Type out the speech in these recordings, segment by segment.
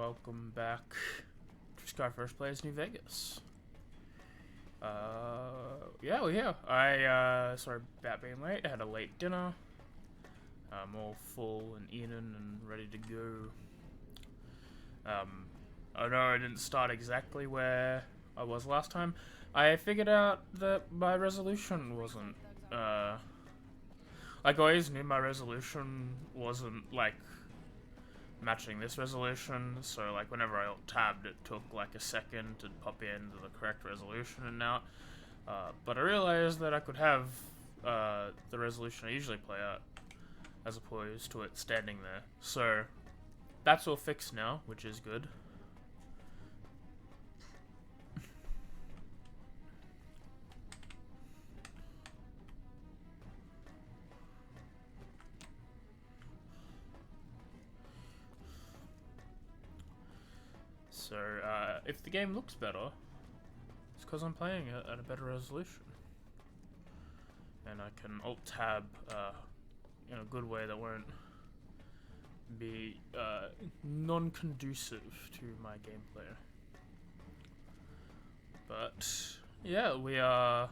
welcome back to SkyFlourish Plays New Vegas. Yeah, we're here. Sorry about being late. I had a late dinner. I'm all full and eaten and ready to go. I know I didn't start exactly where I was last time. I figured out that my resolution wasn't, like, I always knew my resolution wasn't, like, matching this resolution, so like whenever I alt-tabbed it took like a second to pop into the correct resolution and out, but I realized that I could have the resolution I usually play at as opposed to it standing there, so that's all fixed now, which is good. So, if the game looks better, it's because I'm playing it at a better resolution. And I can alt-tab in a good way that won't be non-conducive to my gameplay. But, yeah, we are...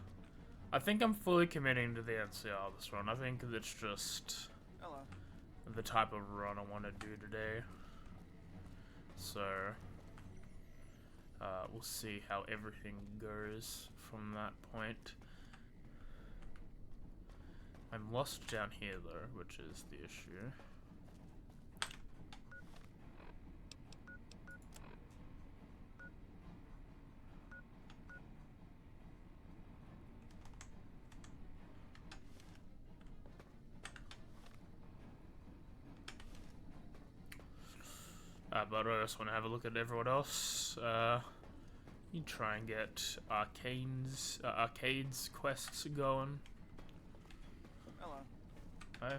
I think I'm fully committing to the NCR this run. I think it's just the type of run I want to do today. So... we'll see how everything goes from that point. I'm lost down here though, which is the issue. But I just want to have a look at everyone else. You try and get arcades quests going. Hello. Hi.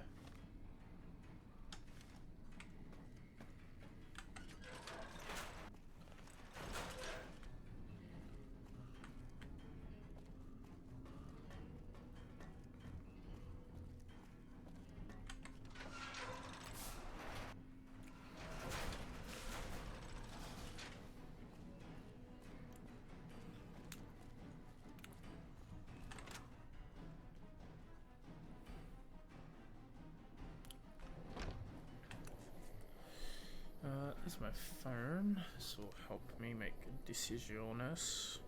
This is my phone. This will help me make decisions.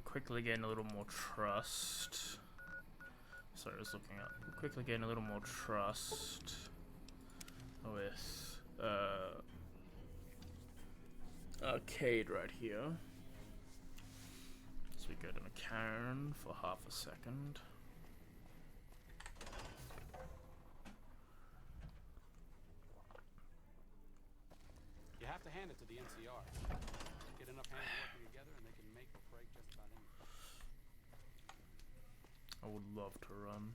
Quickly gain a little more trust. Sorry, I was looking up. Quickly gain a little more trust with arcade right here. So we go to McCarran for half a second. You have to hand it to the NCR. Get enough hands working together and they can make or break just about anything. I would love to run.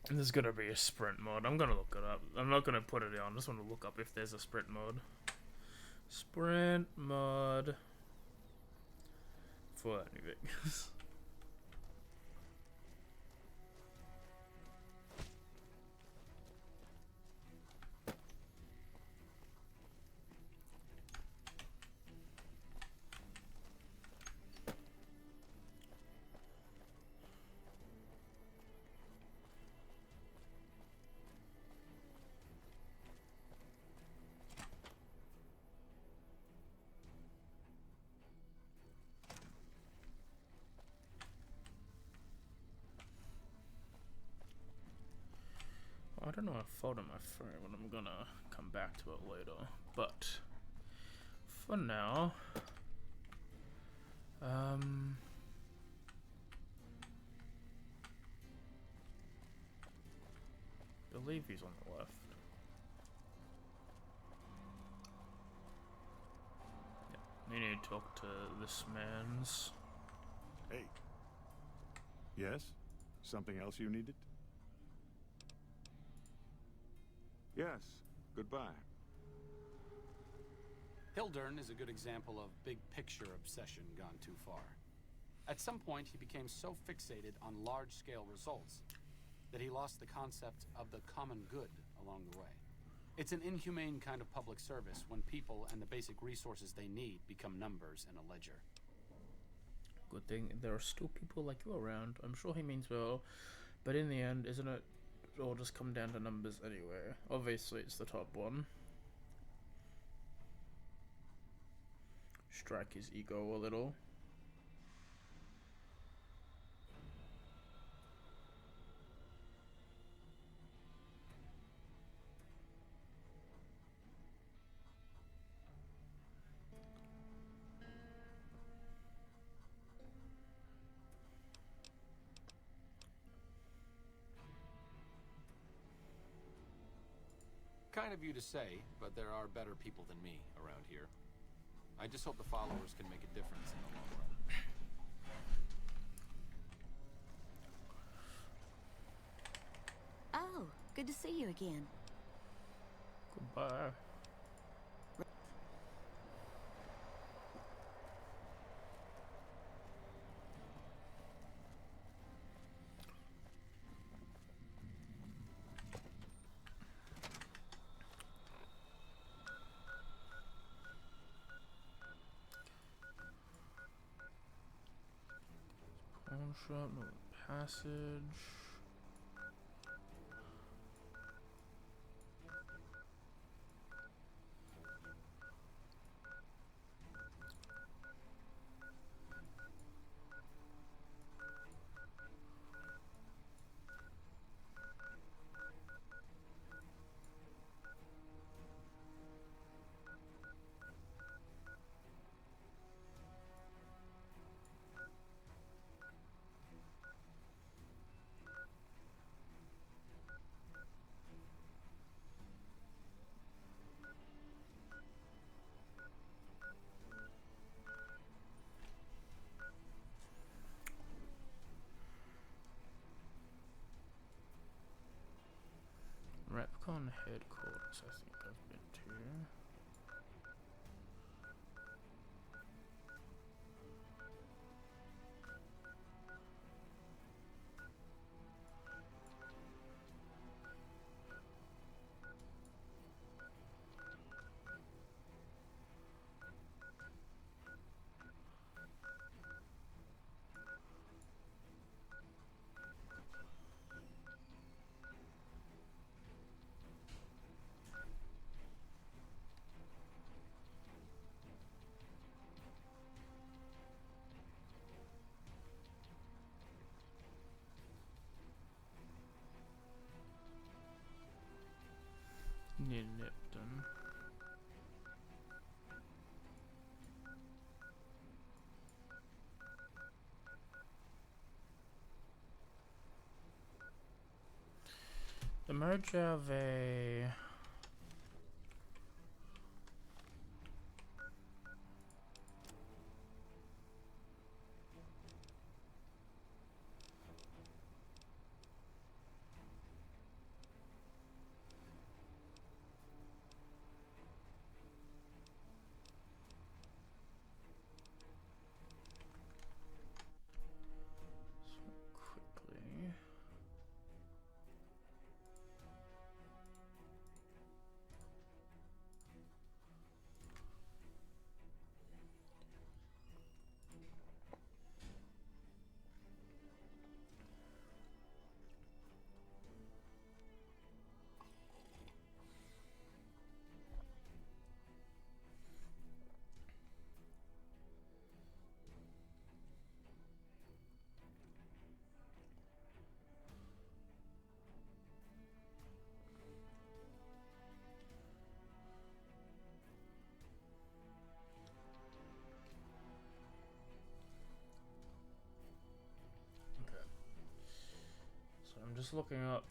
And there's gonna be a sprint mode. I'm gonna look it up. I'm not gonna put it on. I just want to look up if there's a sprint mode. Sprint mod for anything. I don't know a photo on my phone, and I'm gonna come back to it later. But for now, believe he's on the left. Yeah, you need to talk to this man's. Hey. Yes? Something else you needed? Yes. Goodbye. Hildern is a good example of big picture obsession gone too far. At some point, he became so fixated on large-scale results that he lost the concept of the common good along the way. It's an inhumane kind of public service when people and the basic resources they need become numbers in a ledger. Good thing there are still people like you around. I'm sure he means well, but in the end, isn't it all just come down to numbers anyway? Obviously, it's the top one. Strike his ego a little. Kind of you to say, but there are better people than me around here. I just hope the followers can make a difference in the long run. Oh, good to see you again. Goodbye. Pawn shop, no passage. Repcon headquarters, I think I've been to. Near Lipton. The Mojave. just looking up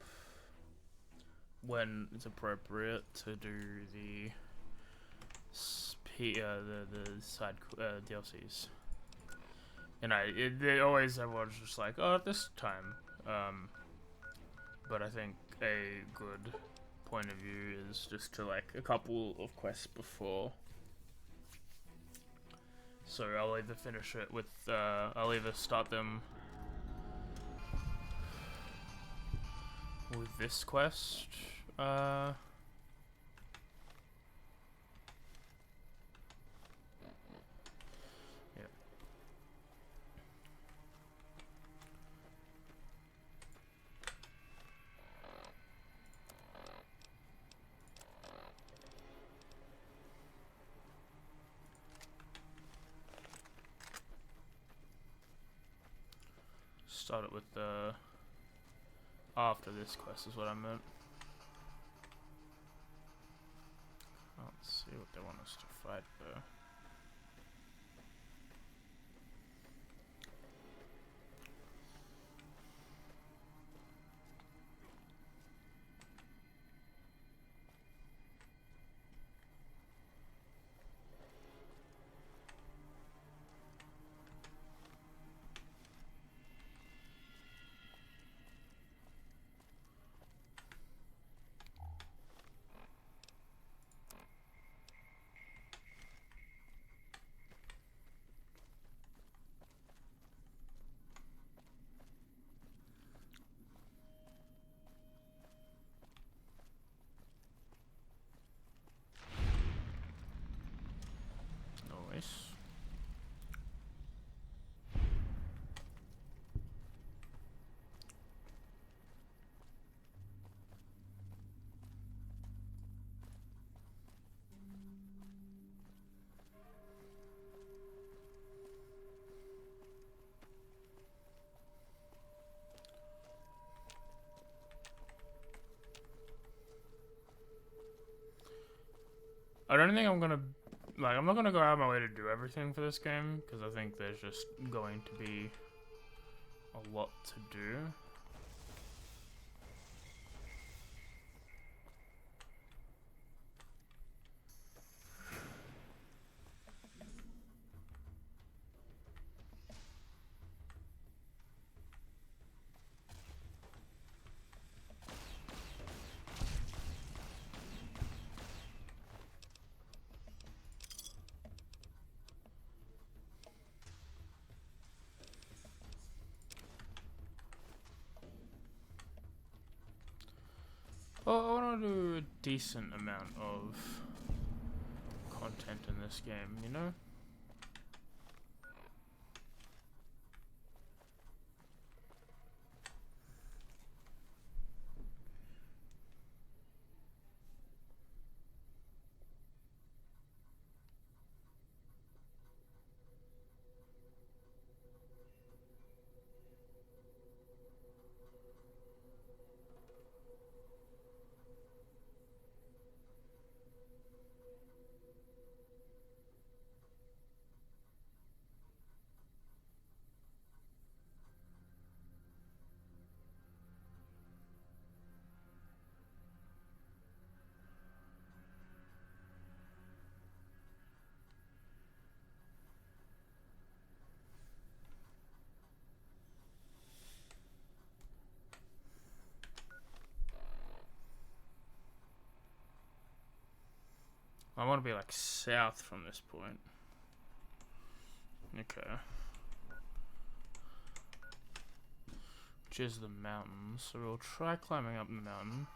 when it's appropriate to do the the side DLCs. And everyone's just like, oh, at this time. But I think a good point of view is just to like a couple of quests before. So I'll either finish it with, I'll either start them with this quest, yeah. Start it with the after this quest is what I meant. Can't see what they want us to fight though. Nice. I don't think I'm gonna, like, I'm not gonna go out of my way to do everything for this game, because I think there's just going to be a lot to do. Well, I want to do a decent amount of content in this game, you know? I want to be like south from this point. Okay. Which is the mountains, so we'll try climbing up the mountain.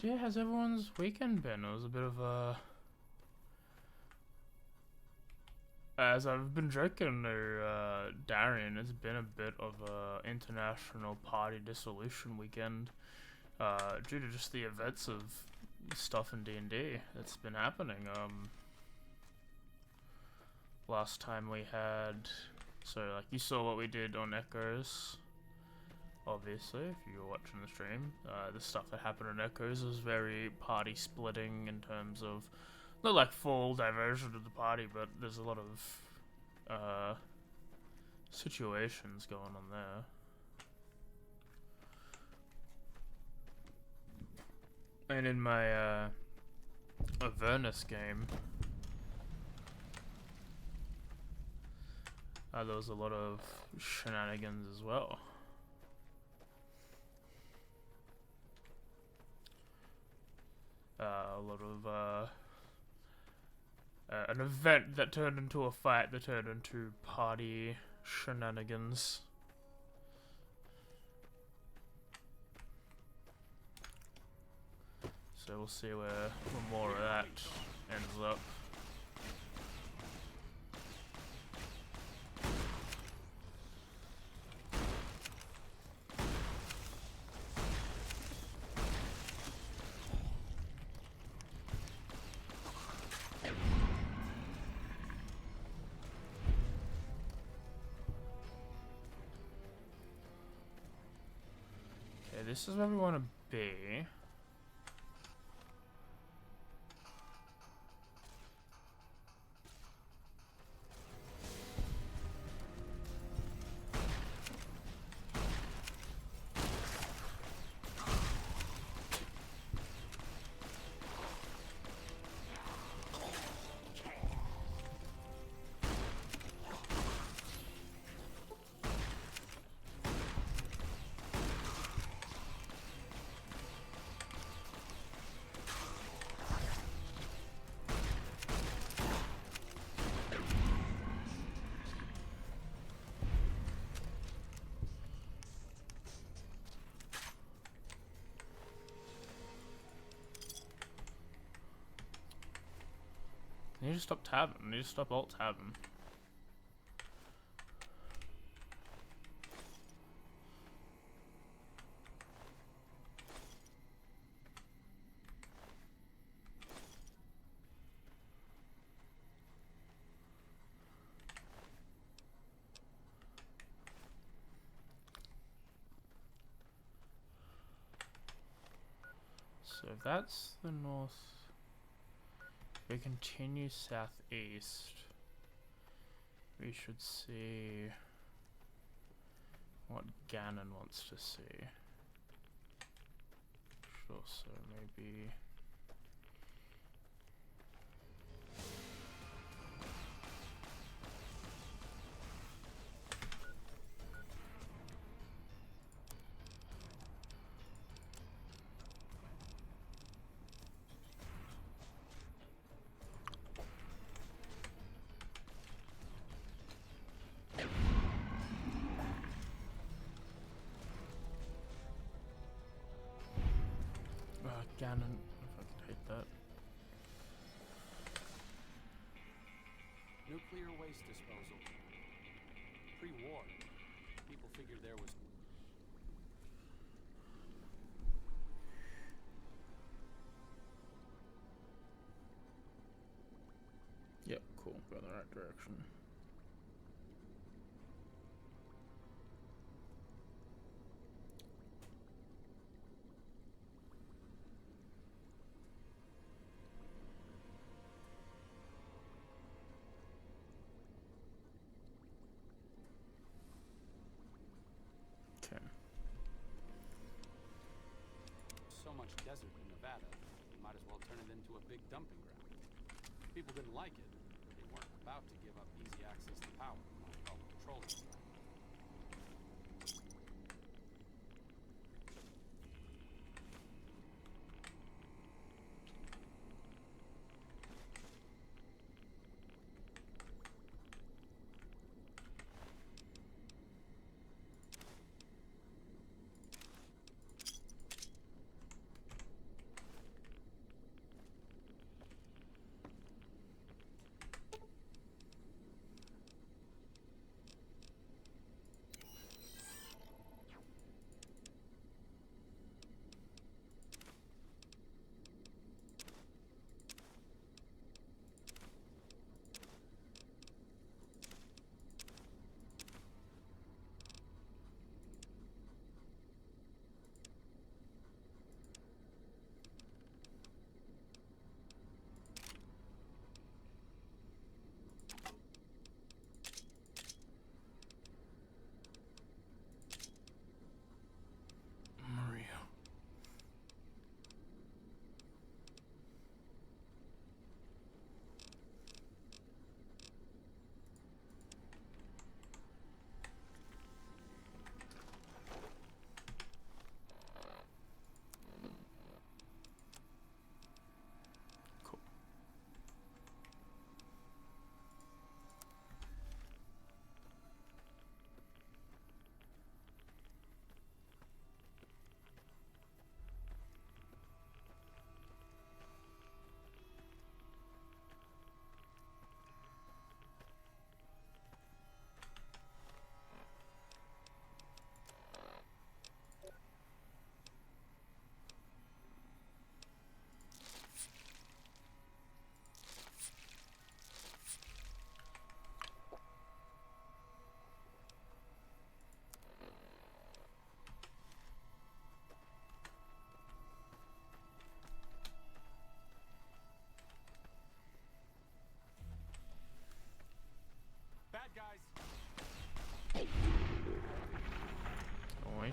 yeah, how's everyone's weekend been? It was a bit of a... As I've been joking to Darian, it's been a bit of a international party dissolution weekend. Due to just the events of stuff in D&D that's been happening. Last time we had... So, like, you saw what we did on Echoes. Obviously, if you were watching the stream, the stuff that happened in Echoes was very party splitting in terms of, not like full diversion of the party, but there's a lot of situations going on there. And in my Avernus game, there was a lot of shenanigans as well. A lot of an event that turned into a fight that turned into party shenanigans. So we'll see where more of that ends up. Okay, this is where we want to be. I need to stop tabbing. I need to stop alt tabbing. So that's the north. We continue southeast. We should see what Ganon wants to see. Sure, so maybe... Ganon, if I could hate that. Nuclear waste disposal. Pre-war, people figured there was... Yep, cool, go in the right direction. So much desert in Nevada, you might as well turn it into a big dumping ground. People didn't like it, but they weren't about to give up easy access to power, like all the petroleum.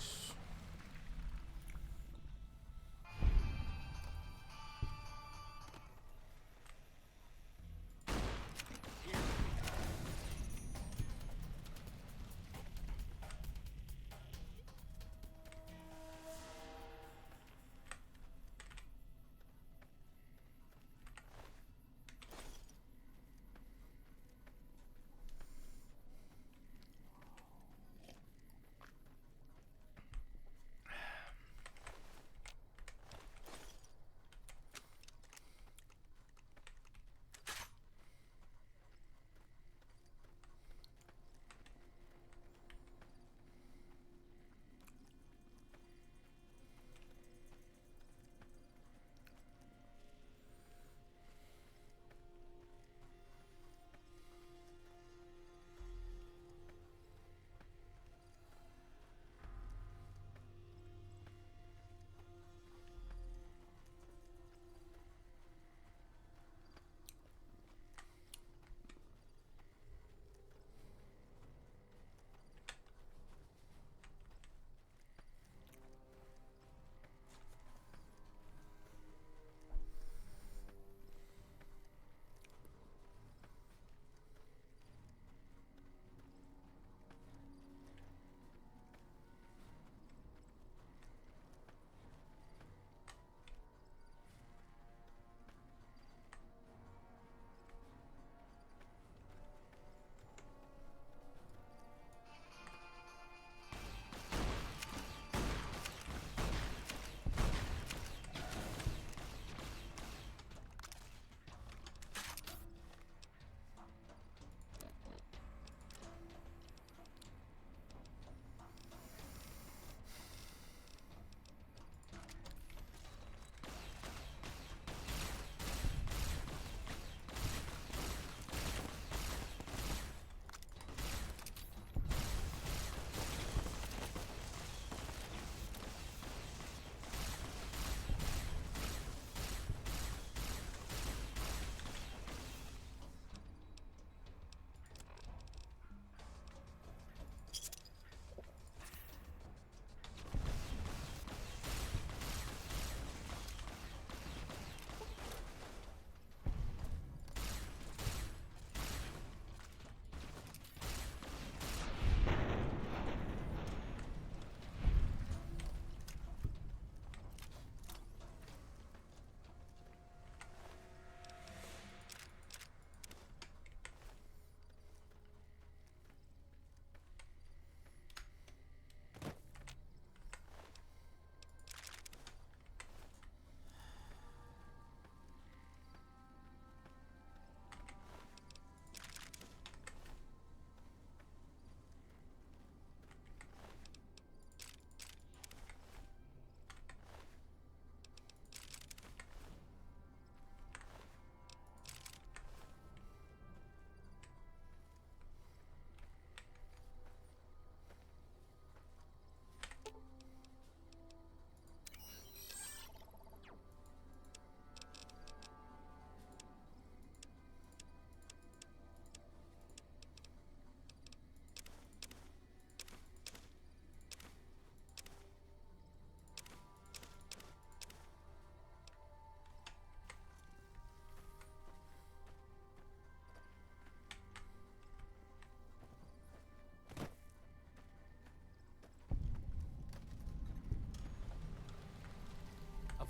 Nice.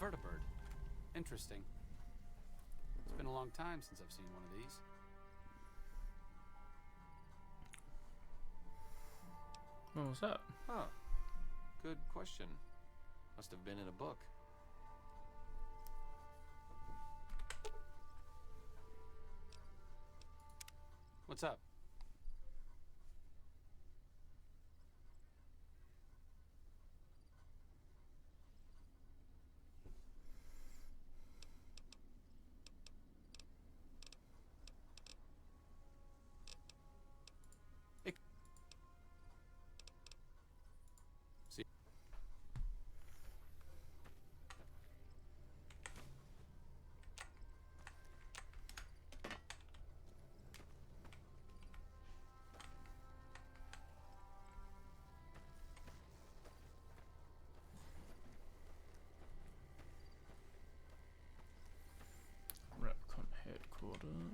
Vertibird. Interesting. It's been a long time since I've seen one of these. What was that? Huh. Good question. Must have been in a book. What's up? See.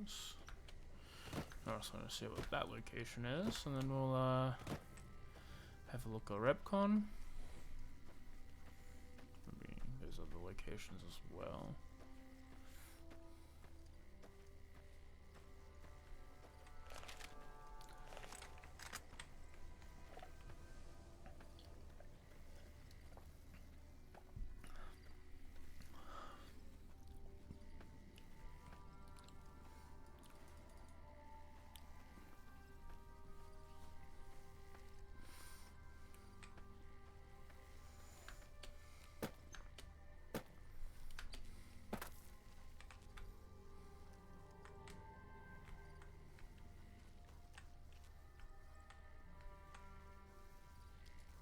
locations. I also want to see what that location is, and then we'll have a look at Repcon. Maybe there's other locations as well.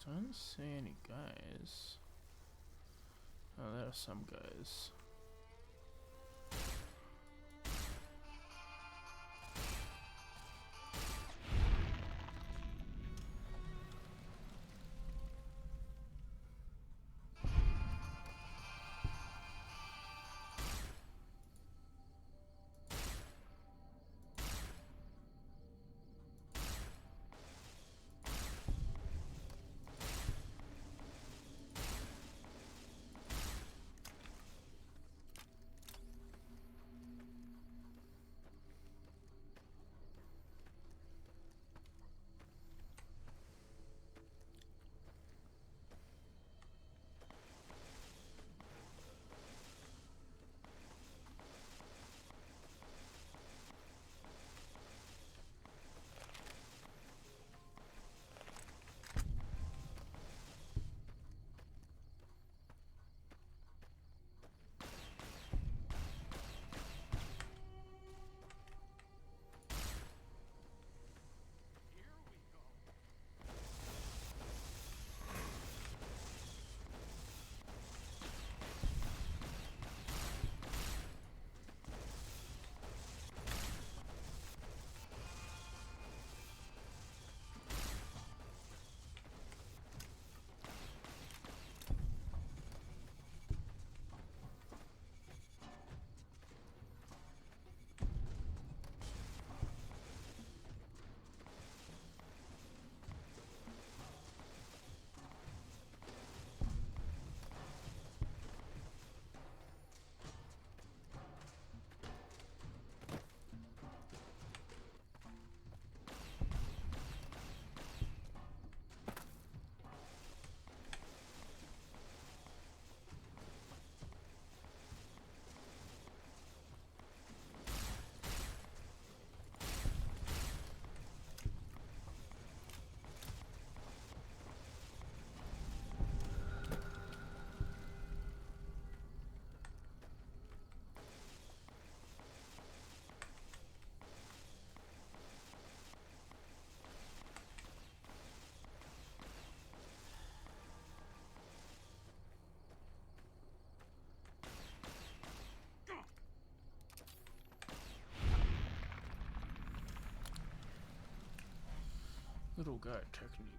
Don't see any guys. Oh, there are some guys. Little guy technique.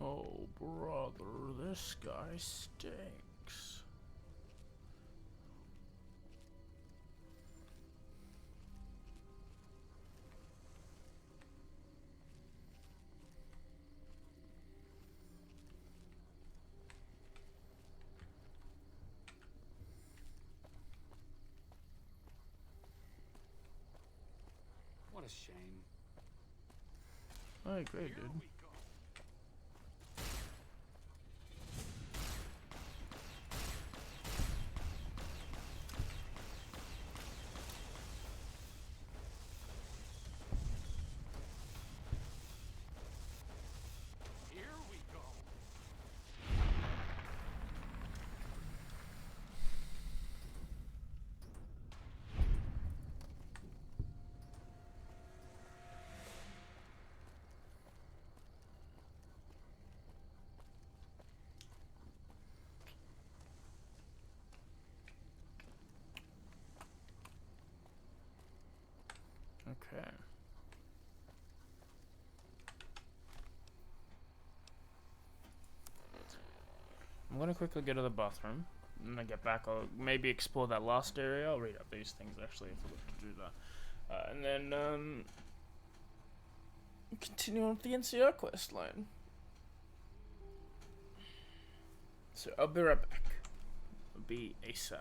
Oh, brother, this guy stinks. What a shame. I agree, dude. Okay. I'm gonna quickly go to the bathroom. When I get back, I'll maybe explore that last area. I'll read up these things actually. I forgot to do that. And then continue on with the NCR quest line. So I'll be right back. I'll be ASAP.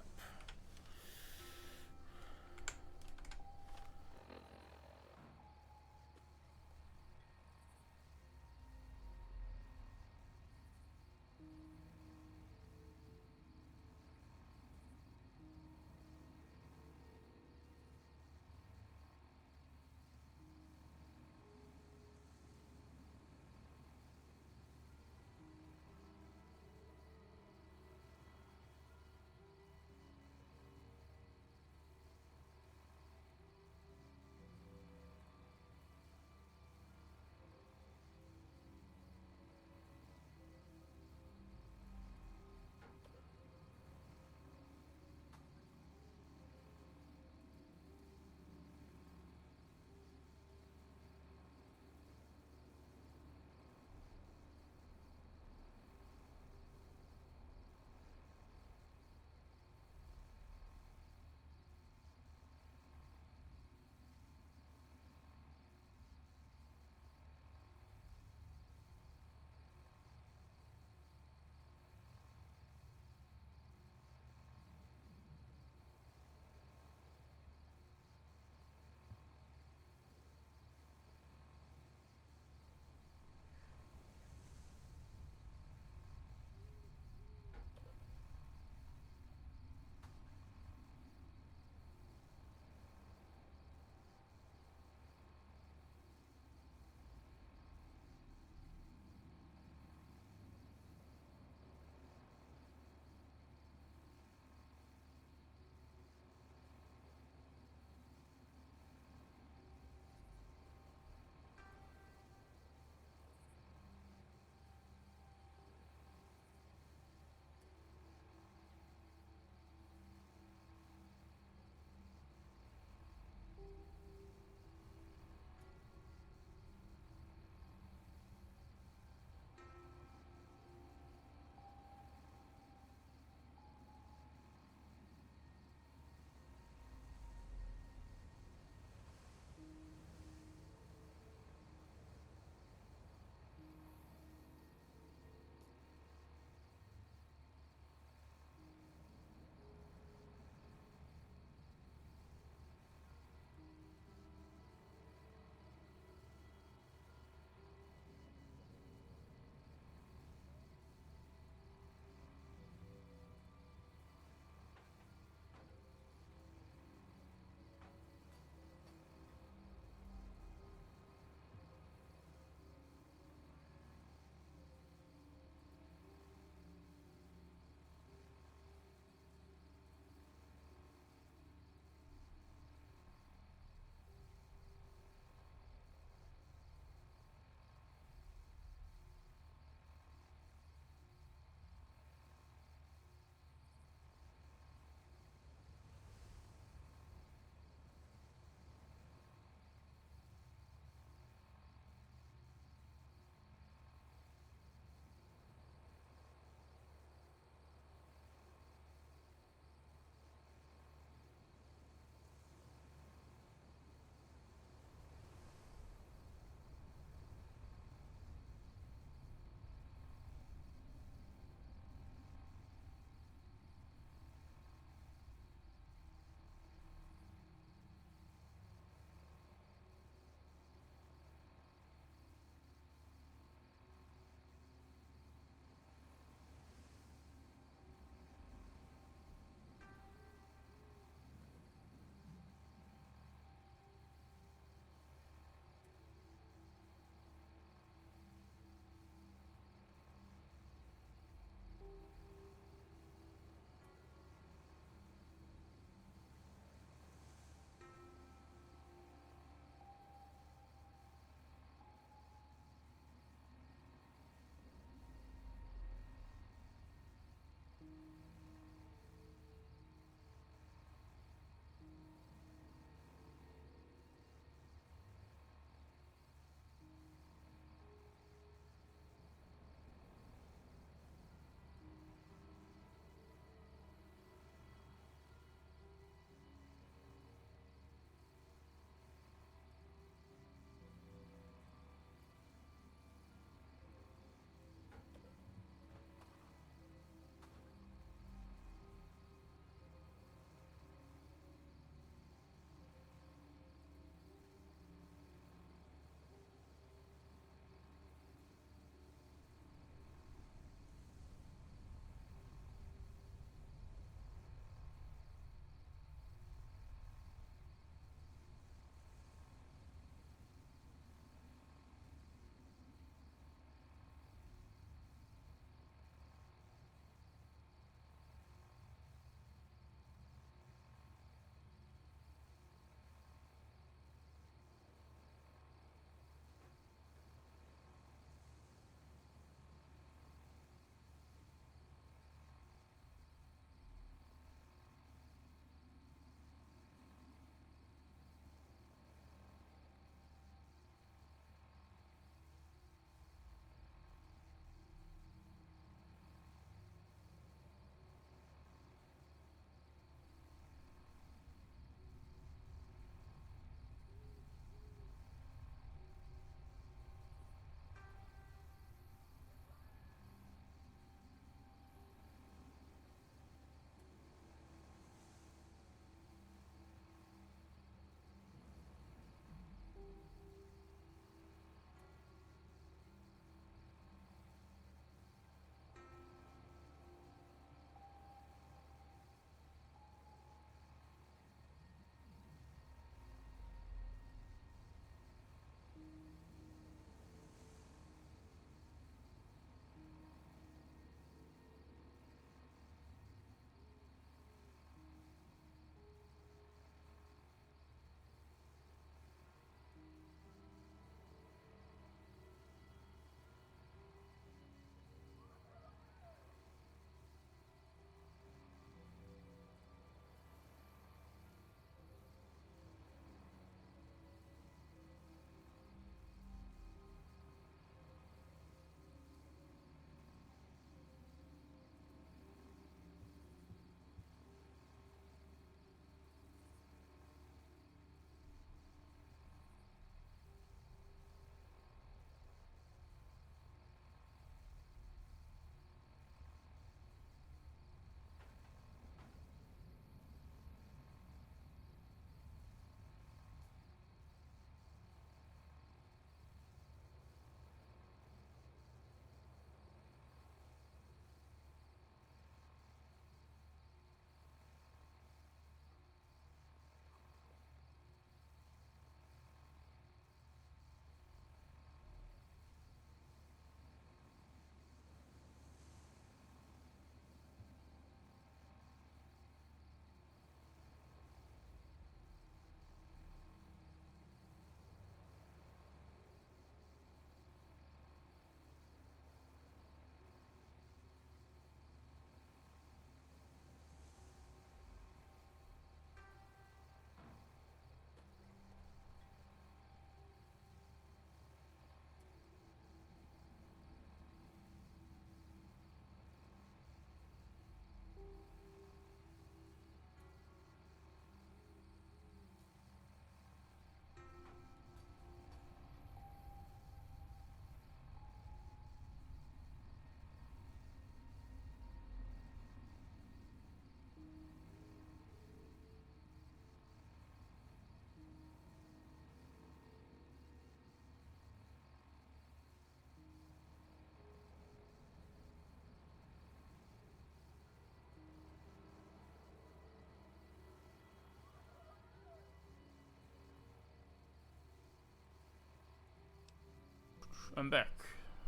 I'm back.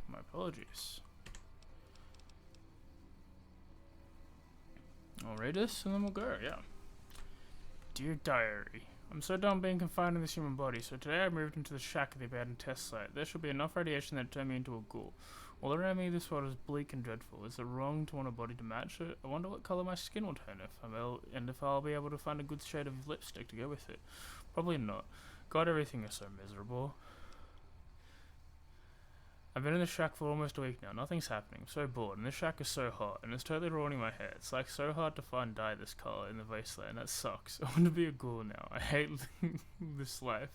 My apologies. I'll read this and then we'll go, yeah. Dear Diary, I'm so done being confined in this human body, so today I moved into the shack at the abandoned test site. There should be enough radiation that turned me into a ghoul. All around me this world is bleak and dreadful. Is it wrong to want a body to match it? I wonder what colour my skin will turn if I'll be able to find a good shade of lipstick to go with it. Probably not. God, everything is so miserable. I've been in the shack for almost a week now. Nothing's happening. I'm so bored, and this shack is so hot, and it's totally ruining my hair. It's like so hard to find dye this color in the Wasteland. That sucks. I want to be a ghoul now. I hate this life.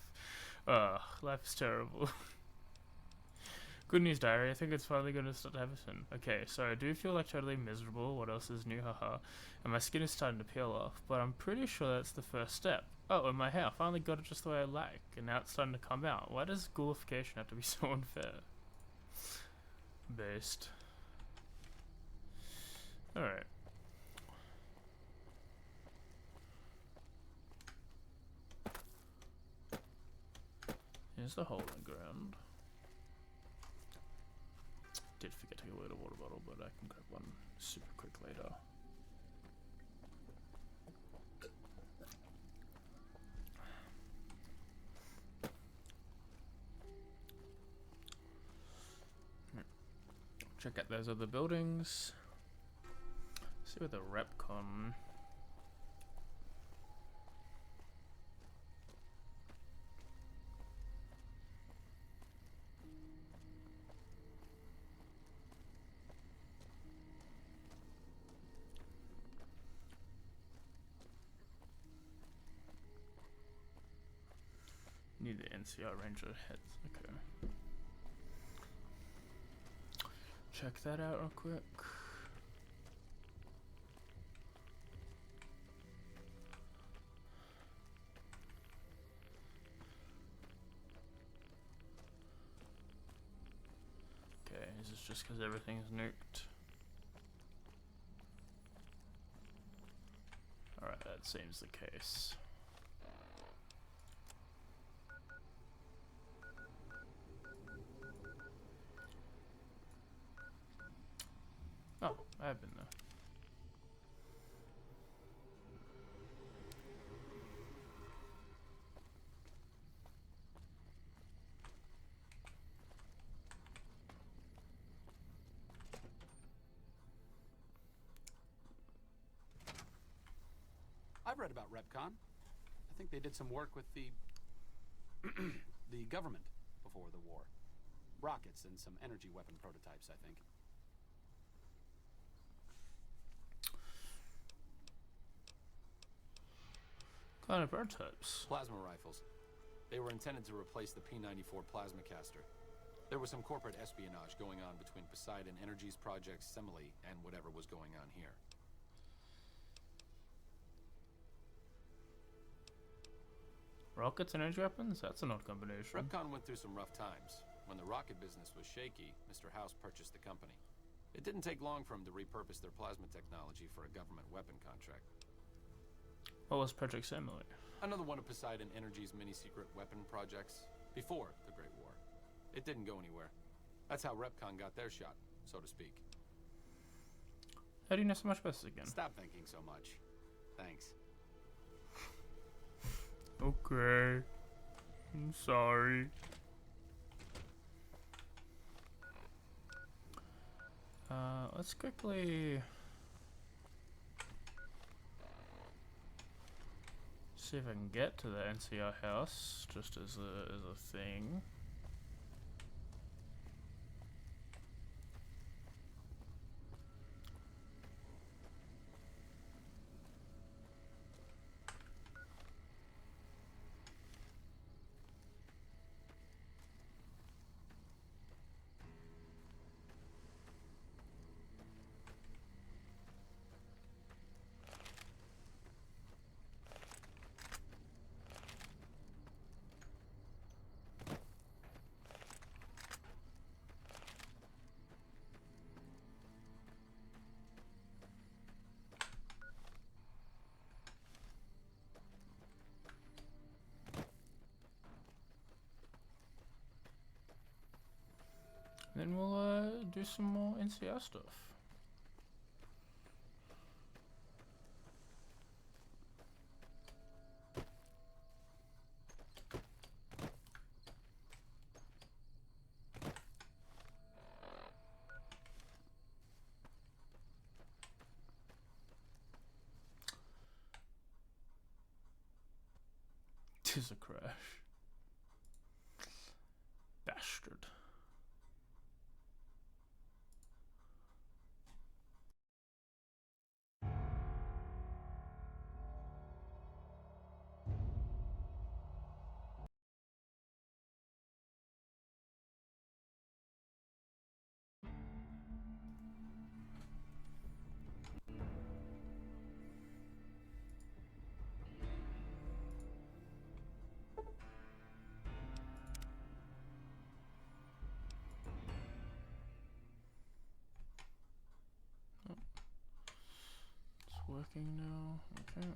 Ugh, life is terrible. Good news, diary. I think it's finally going to start happening. Okay, so I do feel like totally miserable. What else is new? Haha. And my skin is starting to peel off, but I'm pretty sure that's the first step. Oh, and my hair. I finally got it just the way I like, and now it's starting to come out. Why does ghoulification have to be so unfair? Based. Alright. Here's the hole in the ground. Did forget to get a little water bottle, but I can grab one super quick later. Check out those other buildings. See where the Repcon. Need the NCR Ranger heads. Okay. Check that out real quick. Okay, is this just because everything is nuked? Alright, that seems the case. Oh, I have been there. I've read about Repcon. I think they did some work with the the government before the war. Rockets and some energy weapon prototypes, I think. Kind of prototypes. Plasma rifles. They were intended to replace the P-94 plasma caster. There was some corporate espionage going on between Poseidon Energy's project Semele and whatever was going on here. Rockets and energy weapons? That's an odd combination. Repcon went through some rough times. When the rocket business was shaky, Mr. House purchased the company. It didn't take long for him to repurpose their plasma technology for a government weapon contract. What was Project Semele? Another one of Poseidon Energy's mini-secret weapon projects before the Great War. It didn't go anywhere. That's how Repcon got their shot, so to speak. How do you know so much about this again? Stop thinking so much. Thanks. Okay. I'm sorry. Let's quickly see if I can get to the NCR house, just as a thing. Then we'll do some more NCR stuff. Tis a crash. Bastard. It's working now. Okay.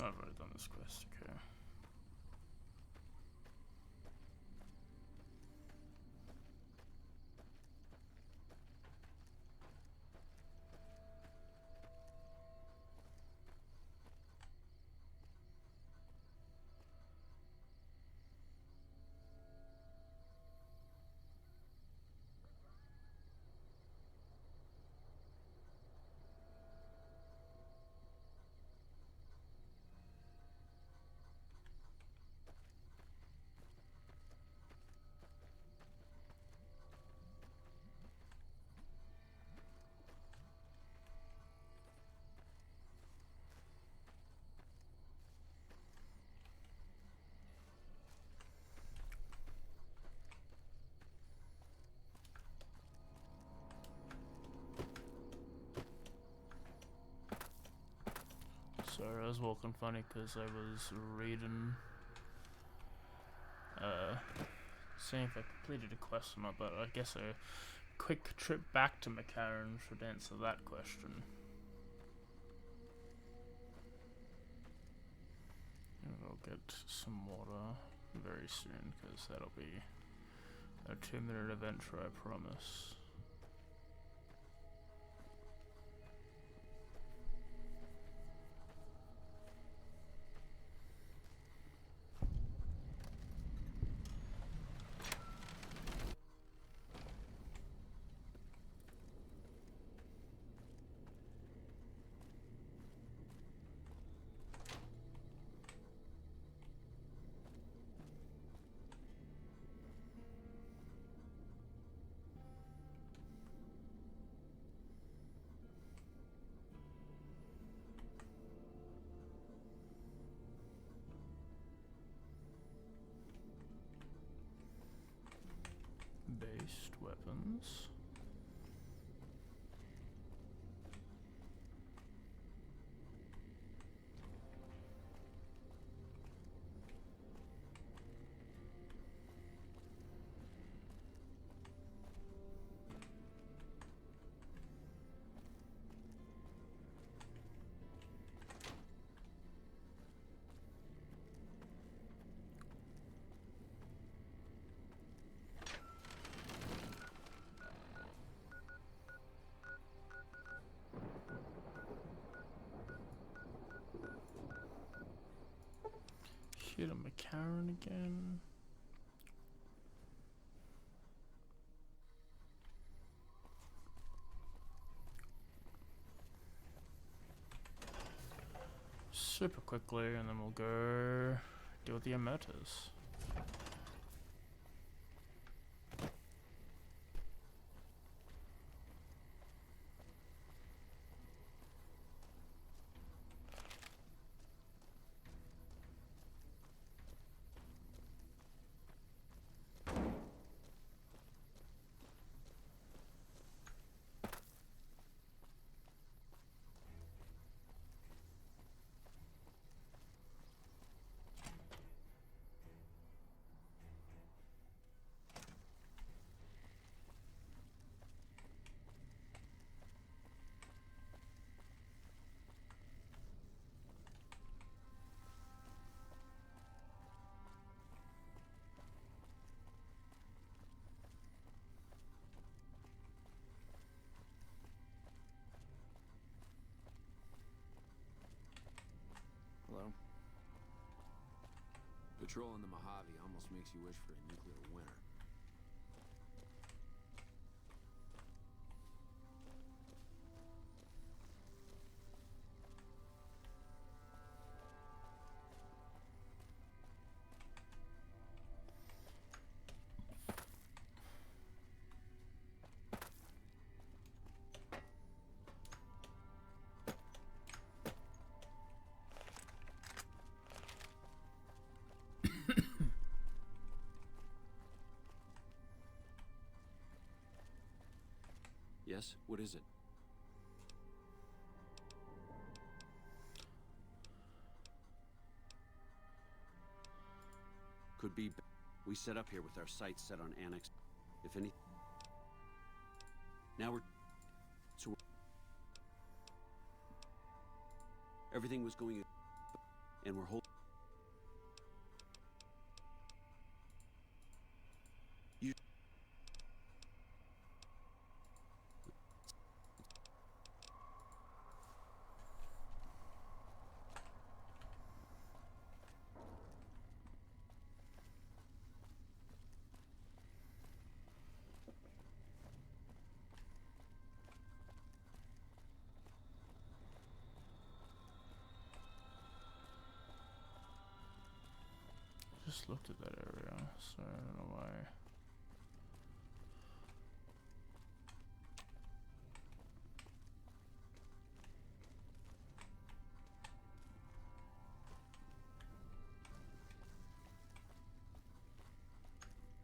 I've already done this quest, okay. Sorry, I was walking funny because I was reading, seeing if I completed a quest or not, but I guess a quick trip back to McCarran should answer that question. And I'll get some water very soon because that'll be a 2-minute adventure, I promise. Based weapons. Shit, a McCarran again. Super quickly, and then we'll go deal with the emetters. Patrolling the Mojave almost makes you wish for a nuclear winter. Yes? What is it? Could be. We set up here with our sights set on Annex. If any. Now we're. So. Everything was going. And we're holding. Just looked at that area, so I don't know why.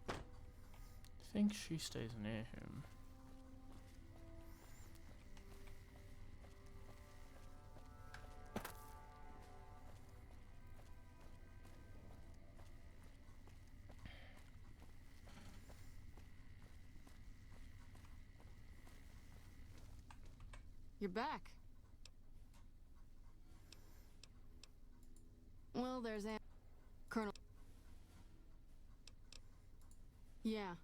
I think she stays near him. You're back. Well, there's Colonel. Yeah.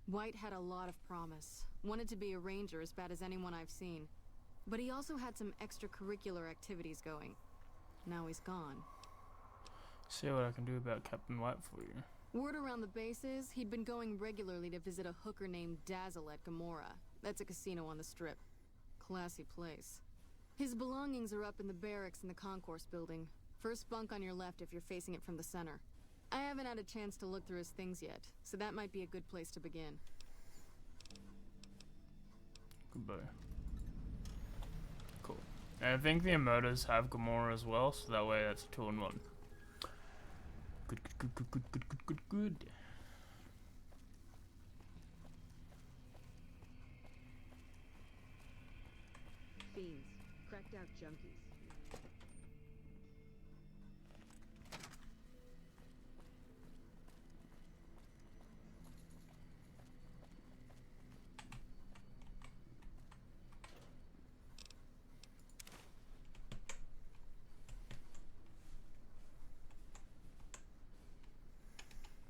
White had a lot of promise. Wanted to be a ranger as bad as anyone I've seen. But he also had some extracurricular activities going. Now he's gone. See what I can do about Captain White for you. Word around the base is he'd been going regularly to visit a hooker named Desolate at Gomorrah. That's a casino on the strip. Classy place. His belongings are up in the barracks in the concourse building. First bunk on your left if you're facing it from the center. I haven't had a chance to look through his things yet, so that might be a good place to begin. Goodbye. Cool. And I think the Emotas have Gomorrah as well, so that way that's 2 in 1. Good, good, good, good, good, good, good, good. Fiends, cracked out junkies.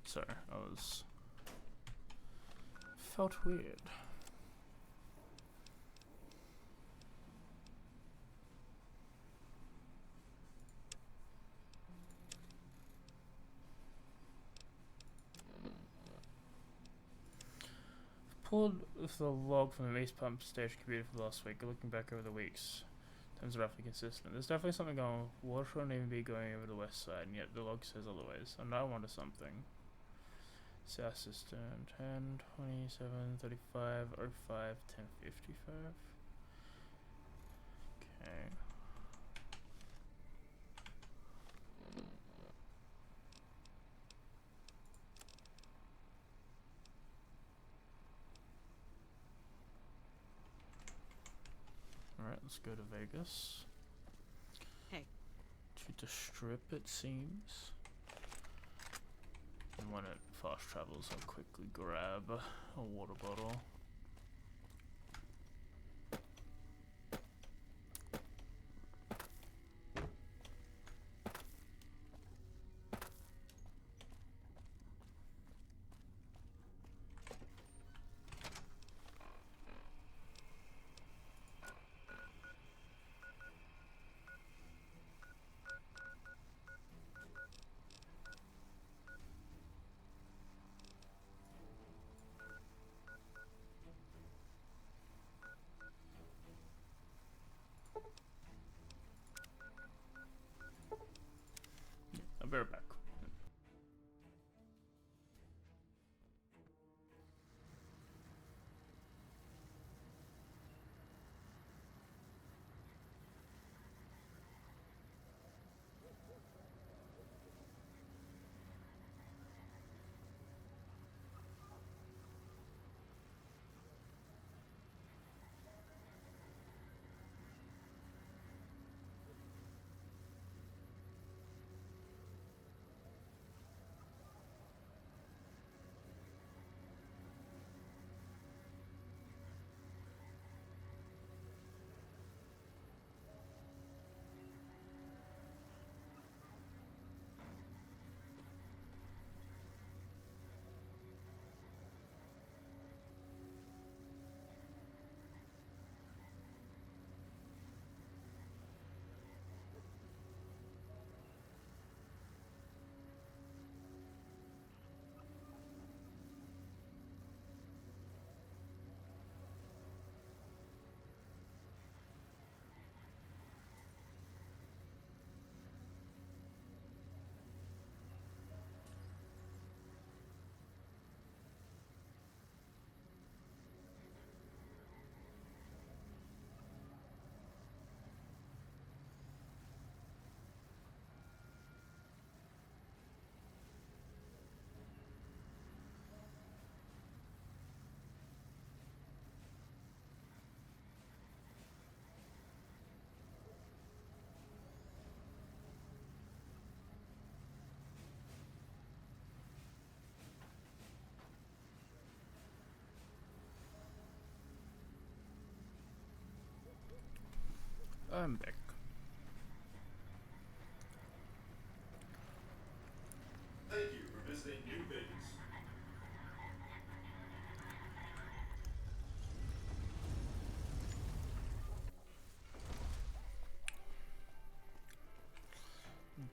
Sorry, felt weird. Pulled the log from the waste pump station computer for last week. Looking back over the weeks, times are roughly consistent. There's definitely something going on. Water shouldn't even be going over the west side, and yet the log says otherwise. And I wanted something. South system 10, 27, 35, 05, 10, 55. Okay. Alright, let's go to Vegas. Hey. To the strip, it seems. And when it fast travels, I'll quickly grab a water bottle. I'm back. Thank you for visiting New Vegas.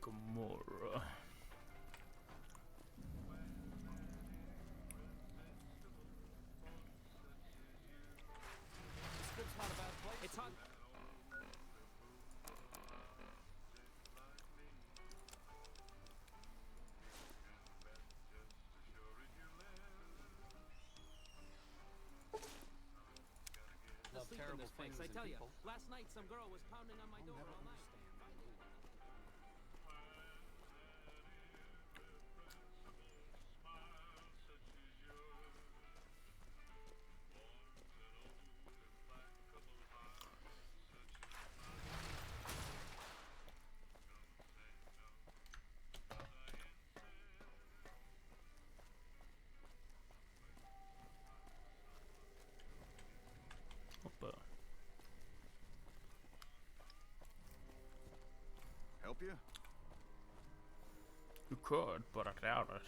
Gomorrah. The strip's not a bad place. It's hot. Love terrible things I in tell you, people. last night some girl was pounding on my door Never all night. understand. Hoppa. Help you? You could, but I doubt it.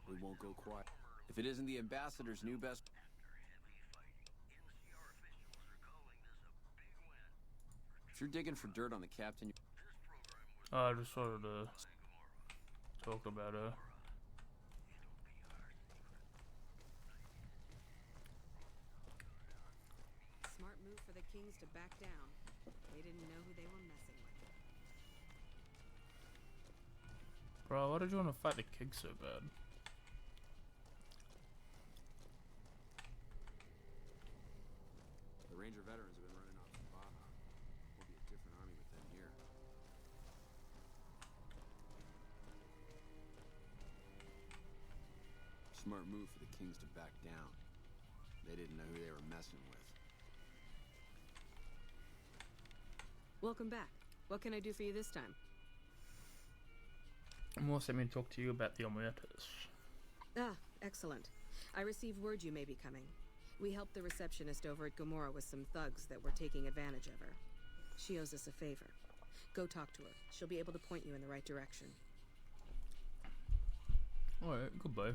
We won't go quiet. If it isn't the ambassador's new best... If you're digging for dirt on the captain... I just wanted to talk about her. Smart move for the Kings to back down. They didn't know who they were messing with. Bro, why did you want to fight the king so bad? The Ranger veterans have been running off from Baja. We'll be a different army with them here. Smart move for the Kings to back down. They didn't know who they were messing with. Welcome back. What can I do for you this time? I'm also going to talk to you about the Omertas. Ah, excellent. I received word you may be coming. We helped the receptionist over at Gomorrah with some thugs that were taking advantage of her. She owes us a favor. Go talk to her. She'll be able to point you in the right direction. Alright, goodbye.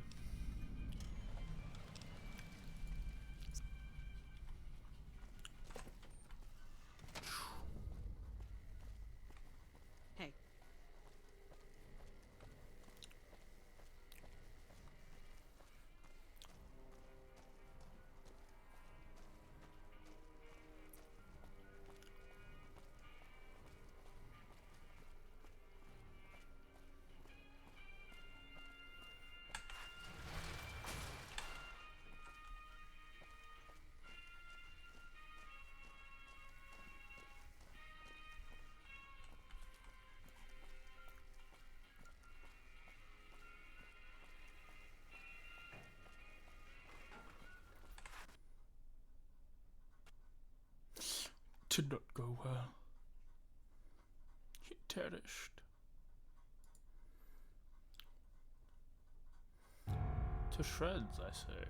Hey. Did not go well. He perished. To shreds, I say.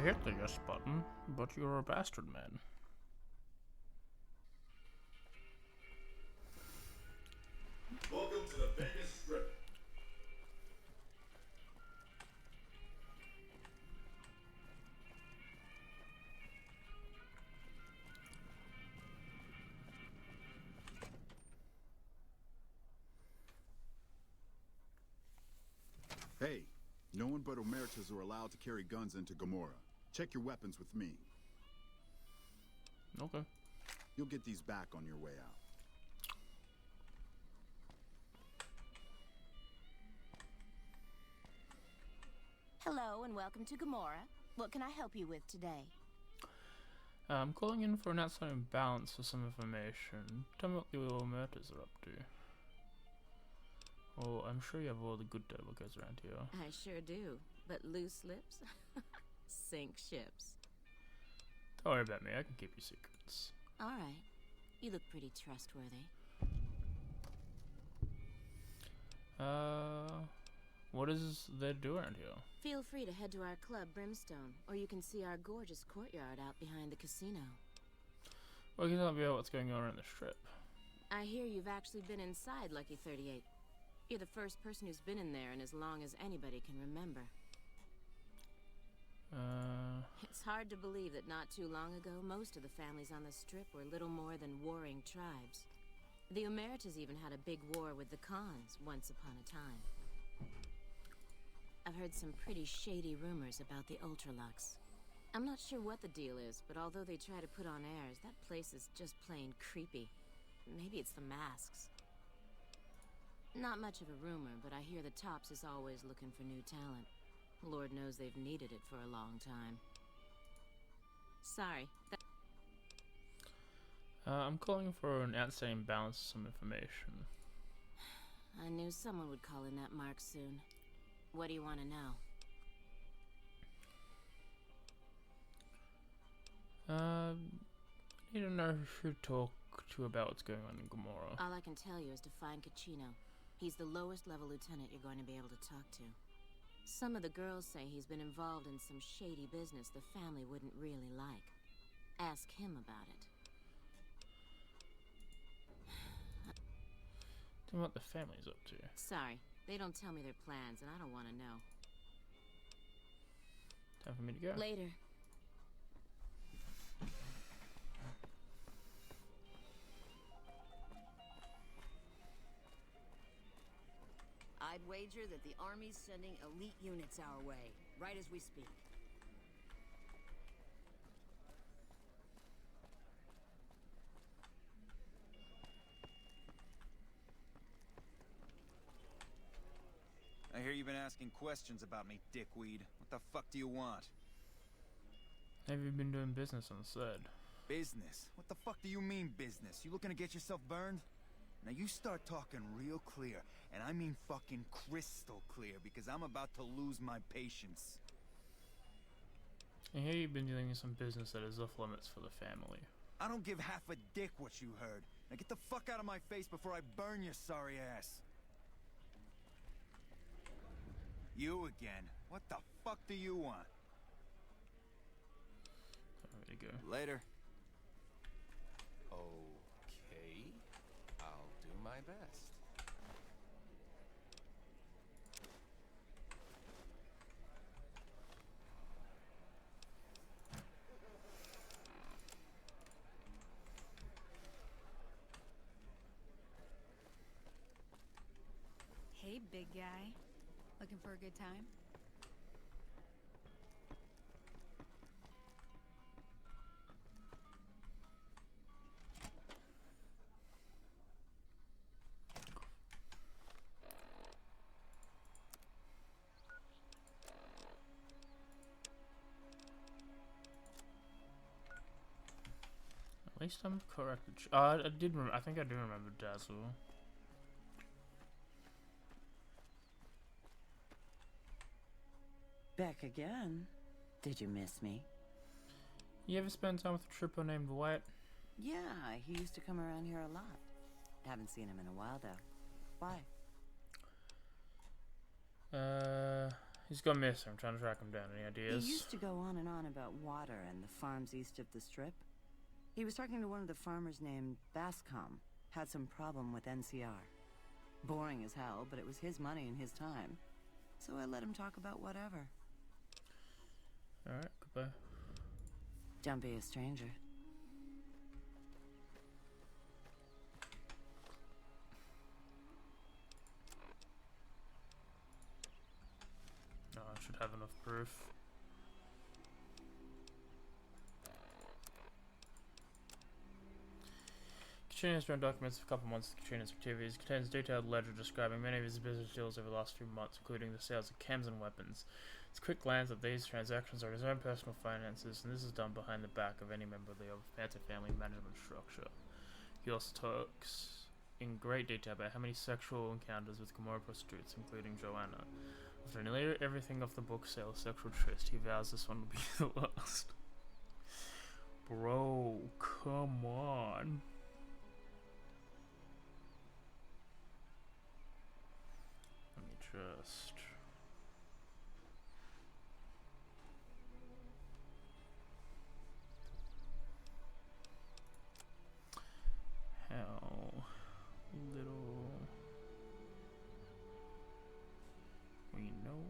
hit the yes button, but you're a bastard man. Welcome to the Vegas Strip. Hey, no one but Omertas are allowed to carry guns into Gomorrah. Check your weapons with me. Okay. You'll get these back on your way out. Hello and welcome to Gomorrah. What can I help you with today? I'm calling in for an outstanding balance for some information. Tell me what the oil murders are up to. Well, I'm sure you have all the good devil guys around here. I sure do. But loose lips sink ships. Don't worry about me, I can keep your secrets. Alright. You look pretty trustworthy. What is there to do around here? Feel free to head to our club, Brimstone, or you can see our gorgeous courtyard out behind the casino. Well, you can tell me about what's going on around the strip. I hear you've actually been inside Lucky 38. You're the first person who's been in there in as long as anybody can remember. It's hard to believe that not too long ago, most of the families on the strip were little more than warring tribes. The Omertas even had a big war with the Khans once upon a time. I've heard some pretty shady rumors about the Ultralux. I'm not sure what the deal is, but although they try to put on airs, that place is just plain creepy. Maybe it's the masks. Not much of a rumor, but I hear the Tops is always looking for new talent. Lord knows they've needed it for a long time. Sorry. I'm calling for an outstanding balance of some information. I knew someone would call in that mark soon. What do you want to know? I need to know who to talk to about what's going on in Gomorrah. All I can tell you is to find Caccino. He's the lowest level lieutenant you're going to be able to talk to. Some of the girls say he's been involved in some shady business the family wouldn't really like. Ask him about it. Tell me what the family's up to. Sorry, they don't tell me their plans, and I don't want to know. Time for me to go. Later. I'd wager that the Army's sending elite units our way, right as we speak. I hear you've been asking questions about me, dickweed. What the fuck do you want? Have you been doing business on the side? Business? What the fuck do you mean business? You looking to get yourself burned? Now you start talking real clear, and I mean fucking crystal clear, because I'm about to lose my patience. I hear you've been doing some business that is off limits for the family. I don't give half a dick what you heard. Now get the fuck out of my face before I burn your sorry ass. You again. What the fuck do you want? There you go. Later. Okay. I'll do my best. Hey, big guy. Looking for a good time? At least I'm correct. I did. I think I do remember Dazzle. Back again? Did you miss me? You ever spend time with a trooper named Wyatt? Yeah, he used to come around here a lot. Haven't seen him in a while, though. Why? He's gone missing. I'm trying to track him down. Any ideas? He used to go on and on about water and the farms east of the Strip. He was talking to one of the farmers named Bascom. Had some problem with NCR. Boring as hell, but it was his money and his time. So I let him talk about whatever. Alright, goodbye. Don't be a stranger. No, I should have enough proof. Katrina has drawn documents of a couple months of Katrina's activities. Contains a detailed ledger describing many of his business deals over the last few months, including the sales of chems and weapons. It's a quick glance at these transactions are his own personal finances, and this is done behind the back of any member of the Panther family management structure. He also talks in great detail about how many sexual encounters with Gomorrah prostitutes, including Joanna. After nearly everything off the book sale, sexual tryst, he vows this one will be the last. Bro, come on. Let me just... How little we know.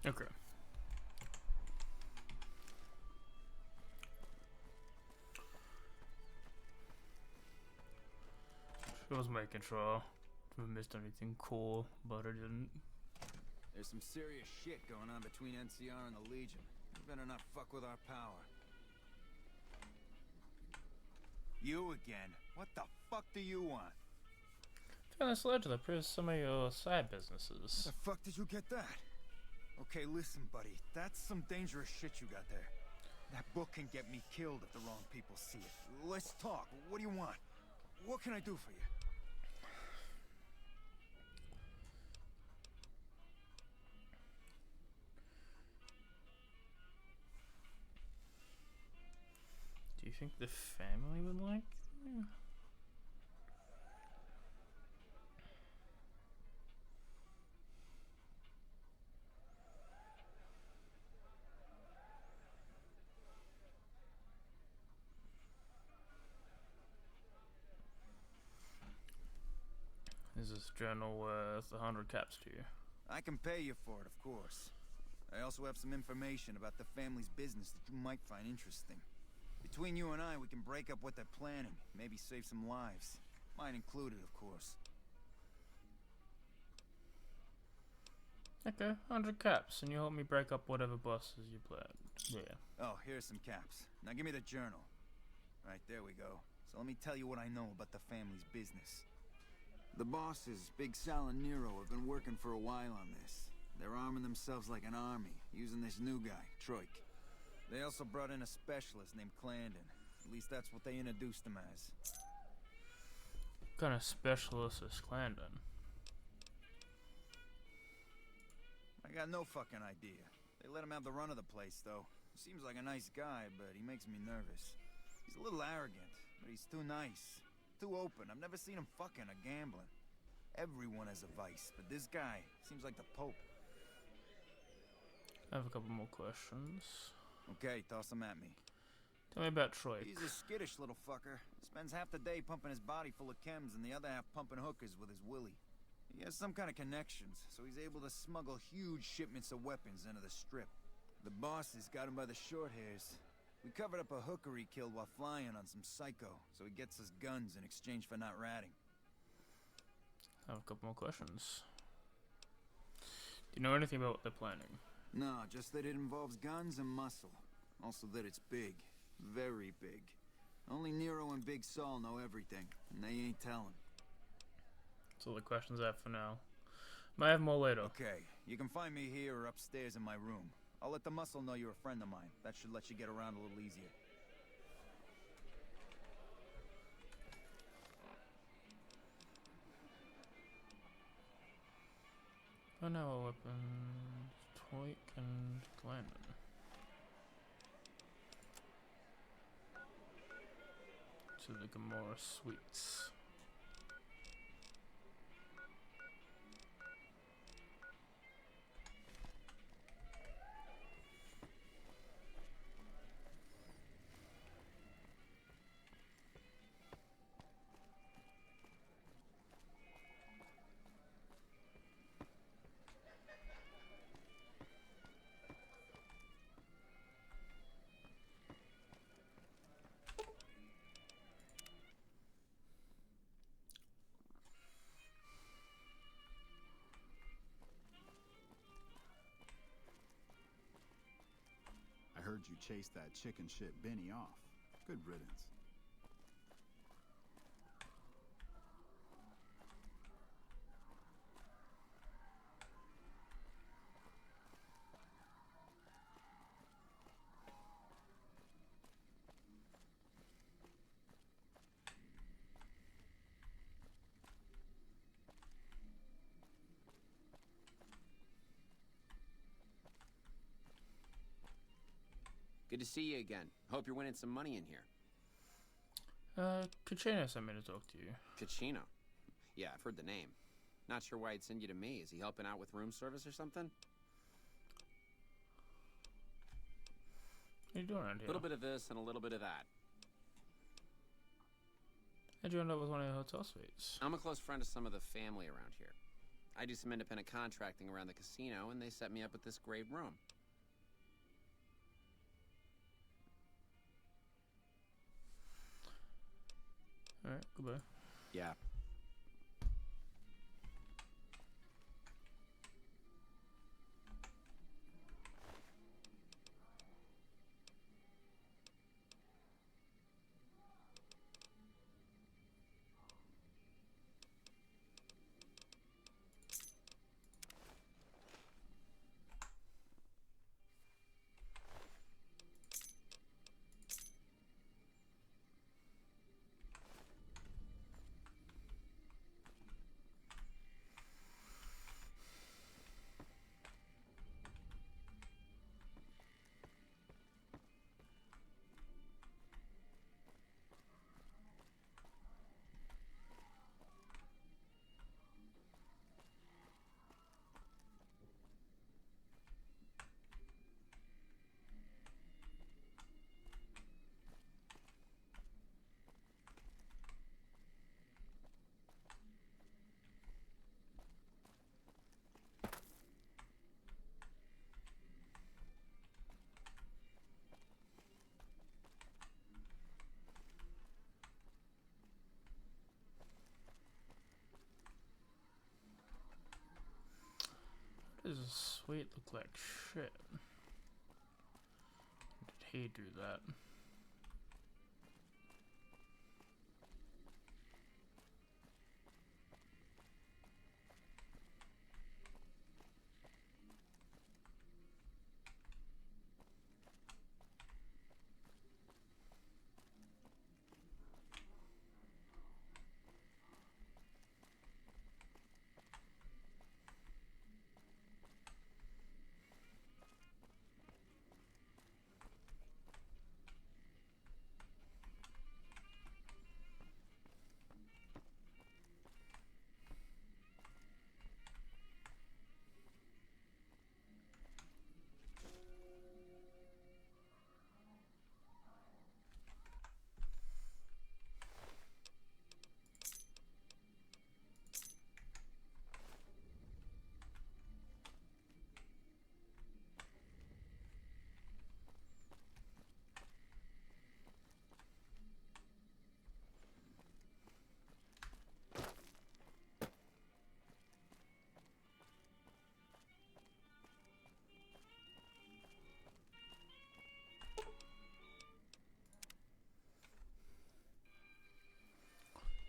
Okay. I was making sure if I missed anything cool, but I didn't. There's some serious shit going on between NCR and the Legion. You better not fuck with our power. You again? What the fuck do you want? Found this ledger that proves some of your side businesses. The fuck did you get that? Okay, listen, buddy. That's some dangerous shit you got there. That book can get me killed if the wrong people see it. Let's talk. What do you want? What can I do for you? Do you think the family would like? Yeah. journal worth 100 caps to you. I can pay you for it, of course. I also have some information about the family's business that you might find interesting. Between you and I, we can break up what they're planning, maybe save some lives. Mine included, of course. Okay, 100 caps, and you help me break up whatever bosses you plan. Yeah. Oh, here's some caps. Now give me the journal. Right, there we go. So let me tell you what I know about the family's business. The bosses, Big Sal and Nero, have been working for a while on this. They're arming themselves like an army, using this new guy, Troik. They also brought in a specialist named Clandon. At least that's what they introduced him as. What kind of specialist is Clandon? I got no fucking idea. They let him have the run of the place, though. He seems like a nice guy, but he makes me nervous. He's a little arrogant, but he's too nice. Too open. I've never seen him fucking or gambling. Everyone has a vice, but this guy seems like the Pope. I have a couple more questions. Okay, toss them at me. Tell me about Troik. He's a skittish little fucker. Spends half the day pumping his body full of chems and the other half pumping hookers with his willy. He has some kind of connections, so he's able to smuggle huge shipments of weapons into the Strip. The bosses got him by the short hairs. We covered up a hooker he killed while flying on some psycho, so he gets us guns in exchange for not ratting. I have a couple more questions. Do you know anything about what they're planning? No, just that it involves guns and muscle. Also that it's big. Very big. Only Nero and Big Saul know everything, and they ain't telling. That's all the questions I have for now. Might have more later. Okay, you can find me here or upstairs in my room. I'll let the muscle know you're a friend of mine. That should let you get around a little easier. Oh no, a weapon. Troik and Clandon. To the Gomorrah Suites. I heard you chase that chicken shit Benny off. Good riddance. Good to see you again. Hope you're winning some money in here. Kachino sent me to talk to you. Kachino? Yeah, I've heard the name. Not sure why he'd send you to me. Is he helping out with room service or something? What are you doing around here? A little bit of this and a little bit of that. How'd you end up with one of your hotel suites? I'm a close friend of some of the family around here. I do some independent contracting around the casino, and they set me up with this great room. Alright, goodbye. Yeah. Sweet look like shit. Did he do that?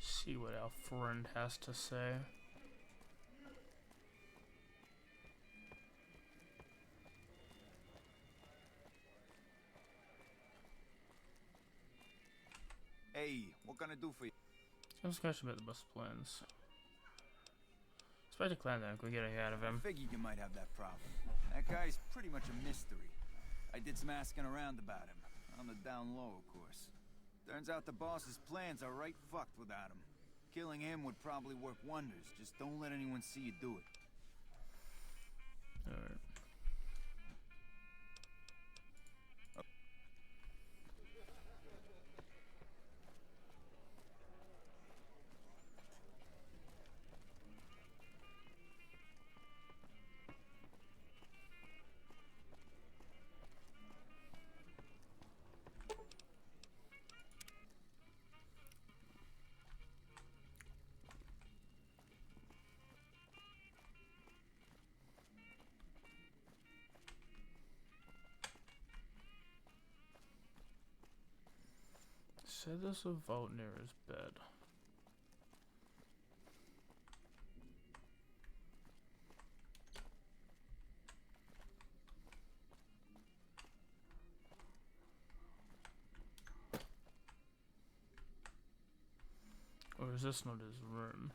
See what our friend has to say. Hey, what can I do for you? Some discussion about the bus plans. Despite the clan then, we get ahead of him. I figured you might have that problem. That guy's pretty much a mystery. I did some asking around about him. On the down low, of course. Turns out the boss's plans are right fucked without him. Killing him would probably work wonders. Just don't let anyone see you do it. Alright. Said there's a vault near his bed. Or is this not his room?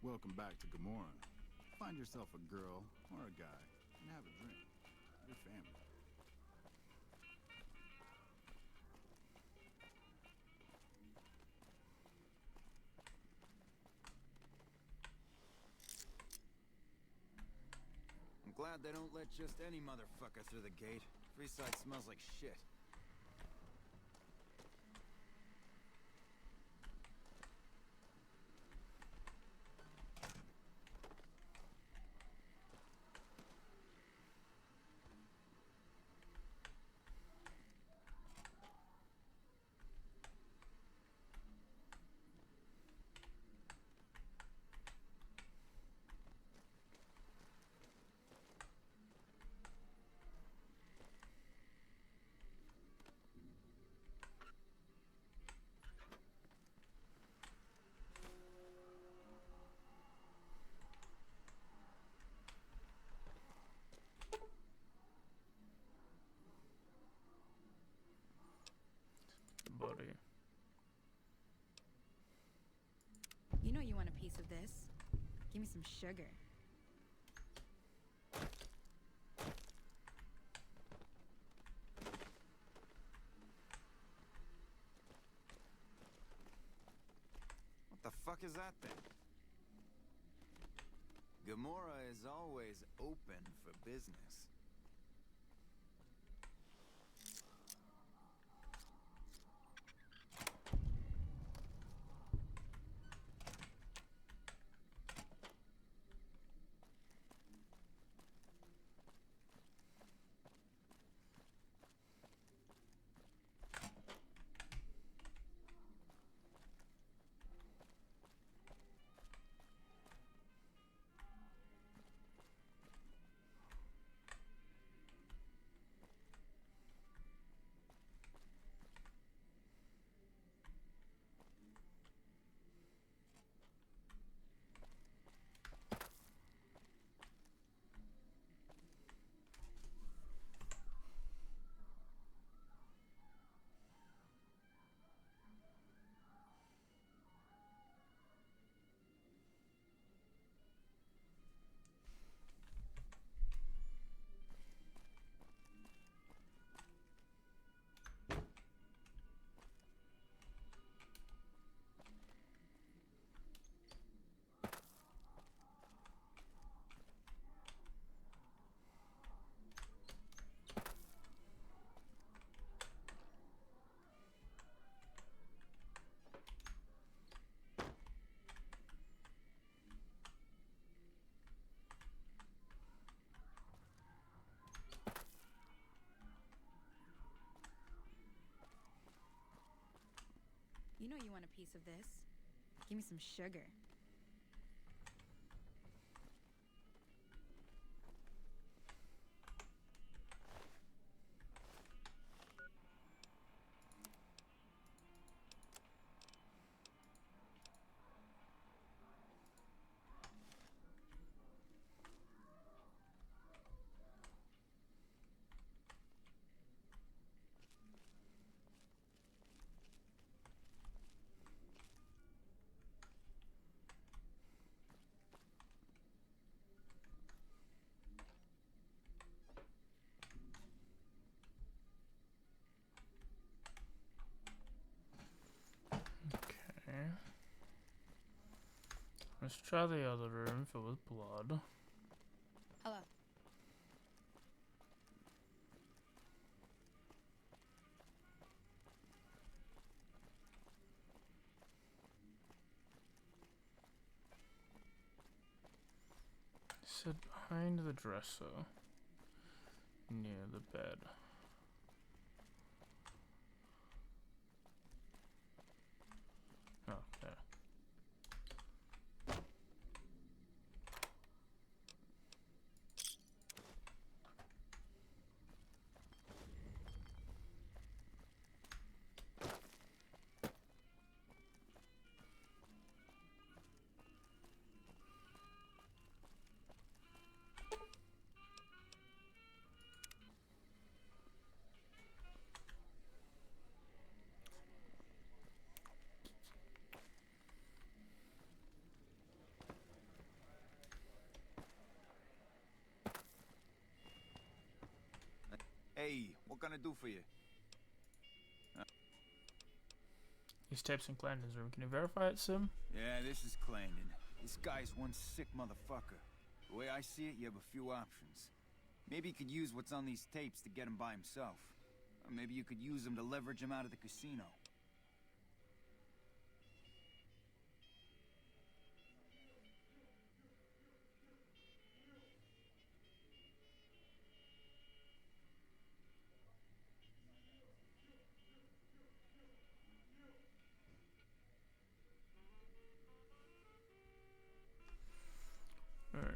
Welcome back to Gomorrah. Find yourself a girl or a guy and have a drink. Your family. I'm glad they don't let just any motherfucker through the gate. Freeside smells like shit. piece of this? Give me some sugar. What the fuck is that thing? Gomorrah is always open for business. You know you want a piece of this. Give me some sugar. Let's try the other room filled with blood. Hello. Sit behind the dresser, near the bed. Oh, there. Hey, what can I do for you? These tapes in Clandon's room. Can you verify it, Sim? Yeah, this is Clandon. This guy's one sick motherfucker. The way I see it, you have a few options. Maybe you could use what's on these tapes to get him by himself. Or maybe you could use them to leverage him out of the casino. Alright.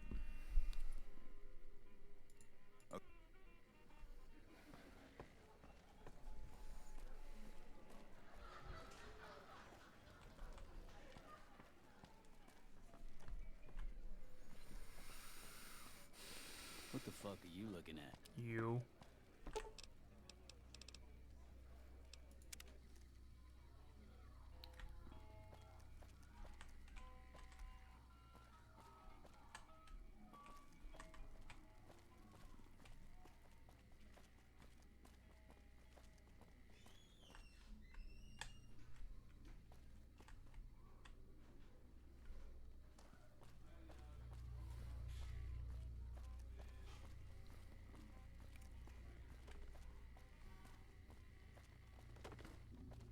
What the fuck are you looking at? You.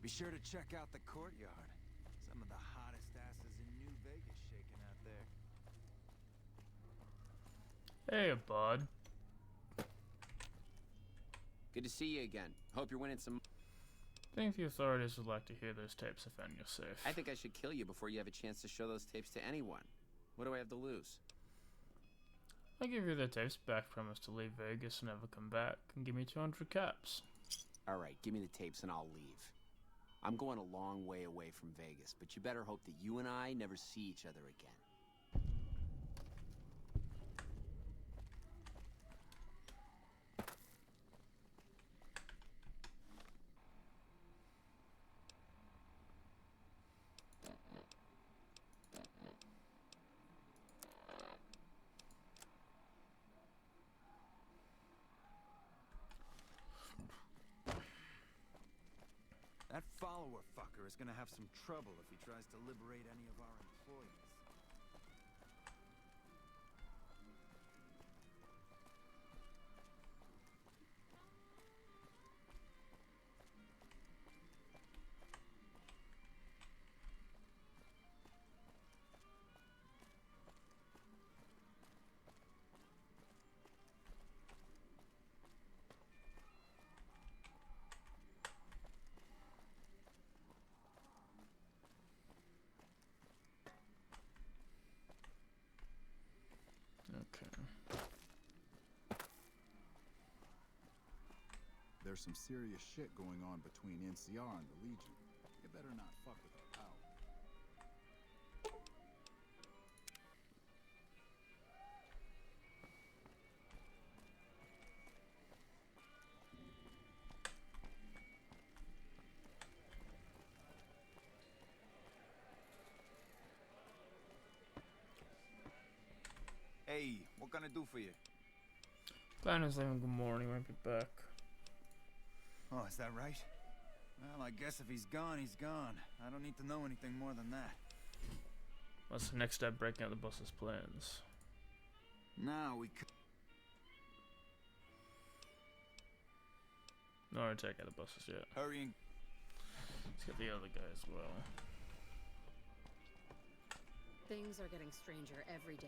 Be sure to check out the courtyard. Some of the hottest asses in New Vegas shaking out there. Hey, bud. Good to see you again. Hope you're winning some... Think the authorities would like to hear those tapes if you're safe. I think I should kill you before you have a chance to show those tapes to anyone. What do I have to lose? I give you the tapes back, promise to leave Vegas and never come back, and give me 200 caps. Alright, give me the tapes and I'll leave. I'm going a long way away from Vegas, but you better hope that you and I never see each other again. That follower fucker is gonna have some trouble if he tries to liberate any of our employees. There's some serious shit going on between NCR and the Legion. You better not fuck with our pal. Hey, what can I do for you? Plan is leaving Gomorrah, he won't be back. Oh, is that right? Well, I guess if he's gone, he's gone. I don't need to know anything more than that. What's the next step breaking out the boss's plans? Now we could... No attack out the bosses yet. Hurrying. Let's get the other guy as well. Things are getting stranger every day.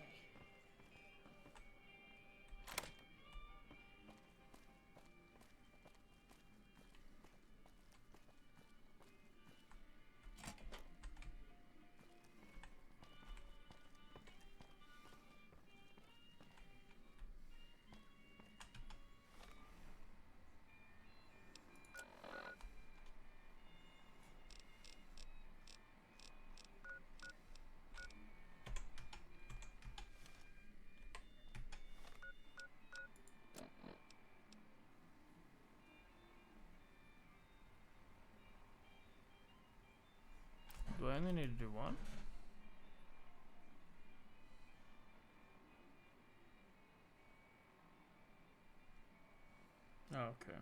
Do I only need to do one? Oh, okay.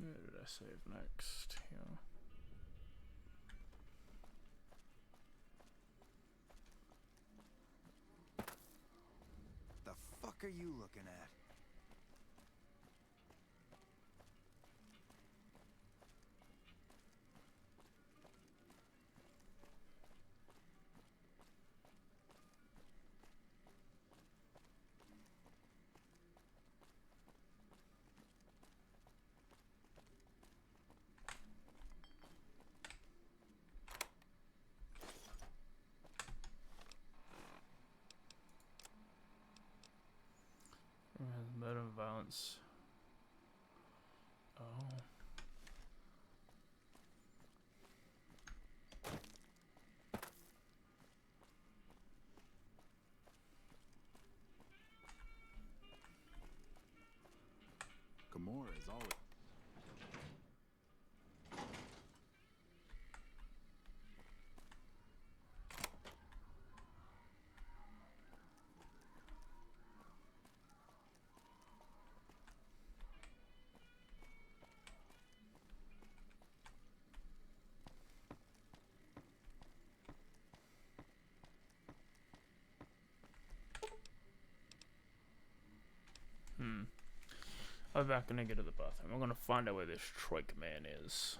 Where did I save next? Yeah. The fuck are you looking at? Murder and violence. Oh. I'm back gonna go to the bathroom. I'm gonna find out where this Troik man is.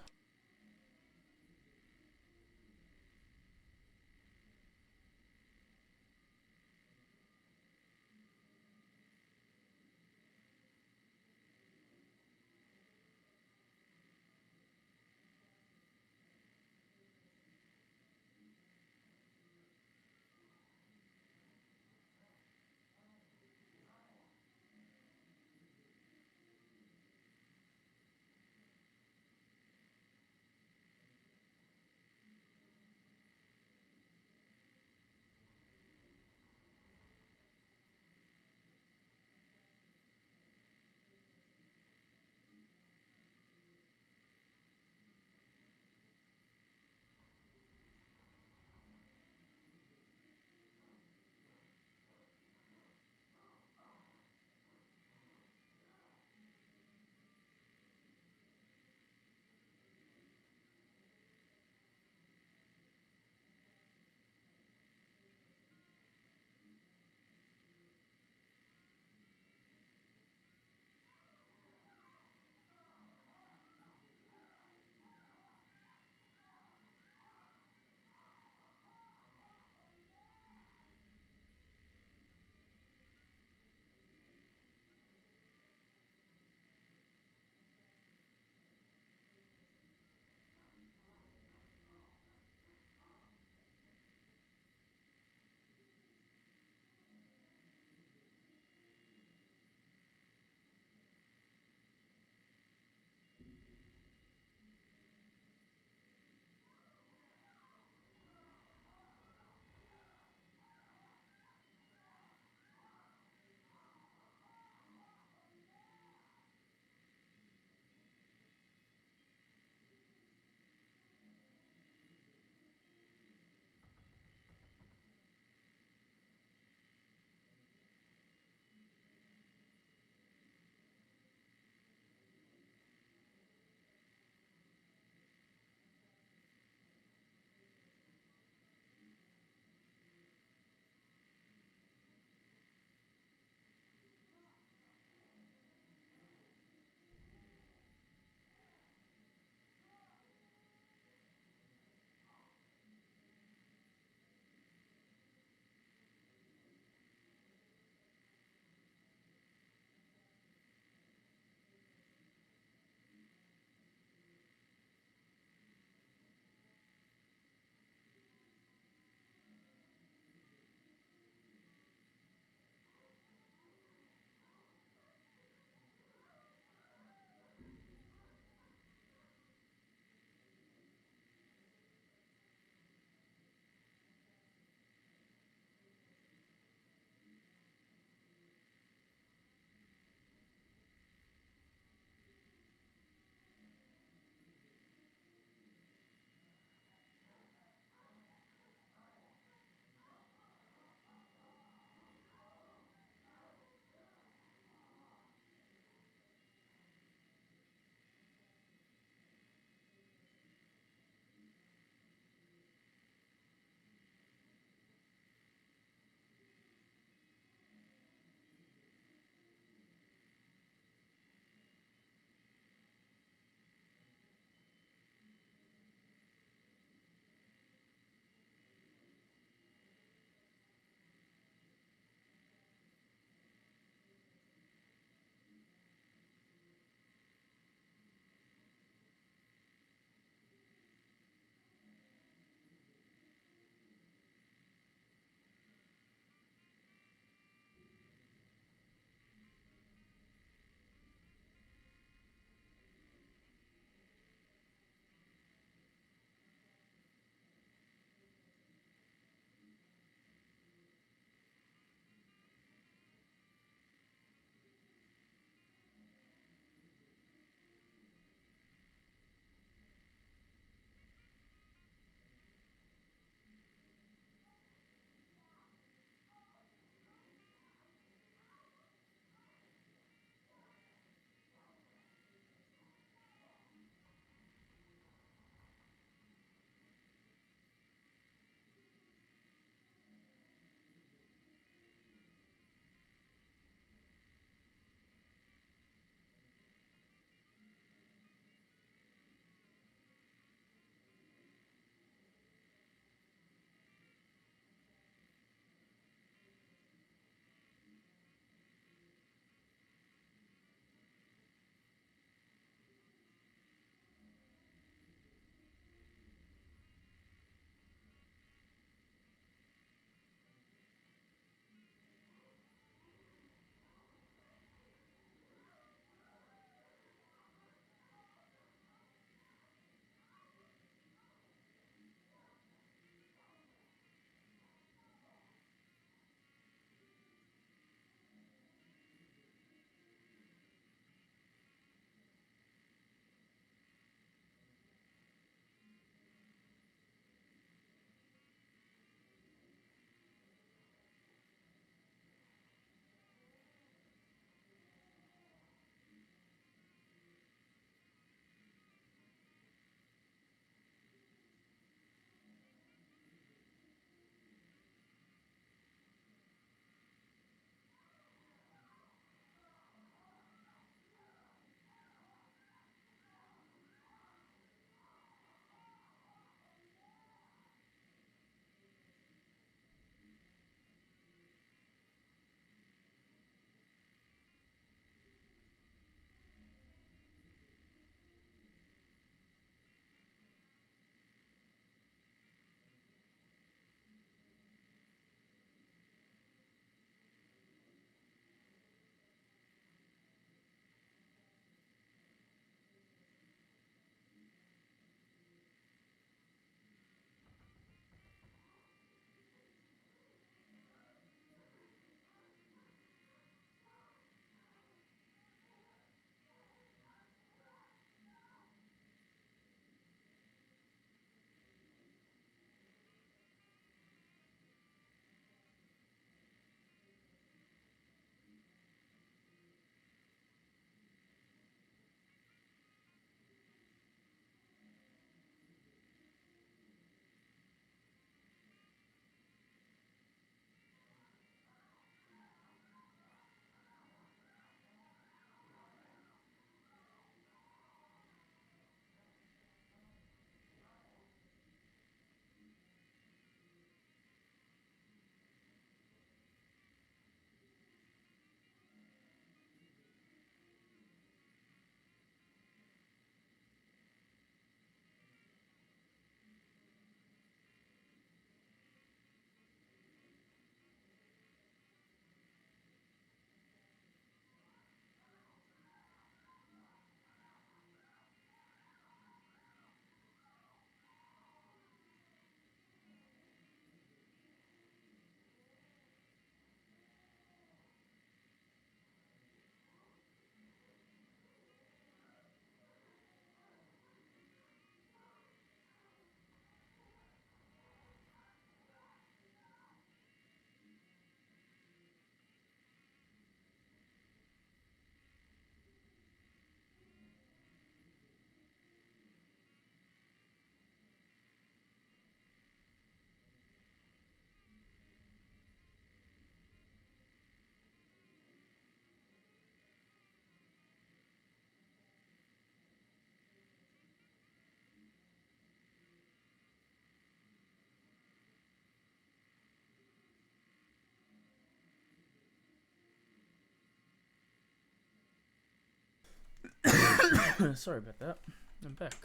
Sorry about that. I'm back.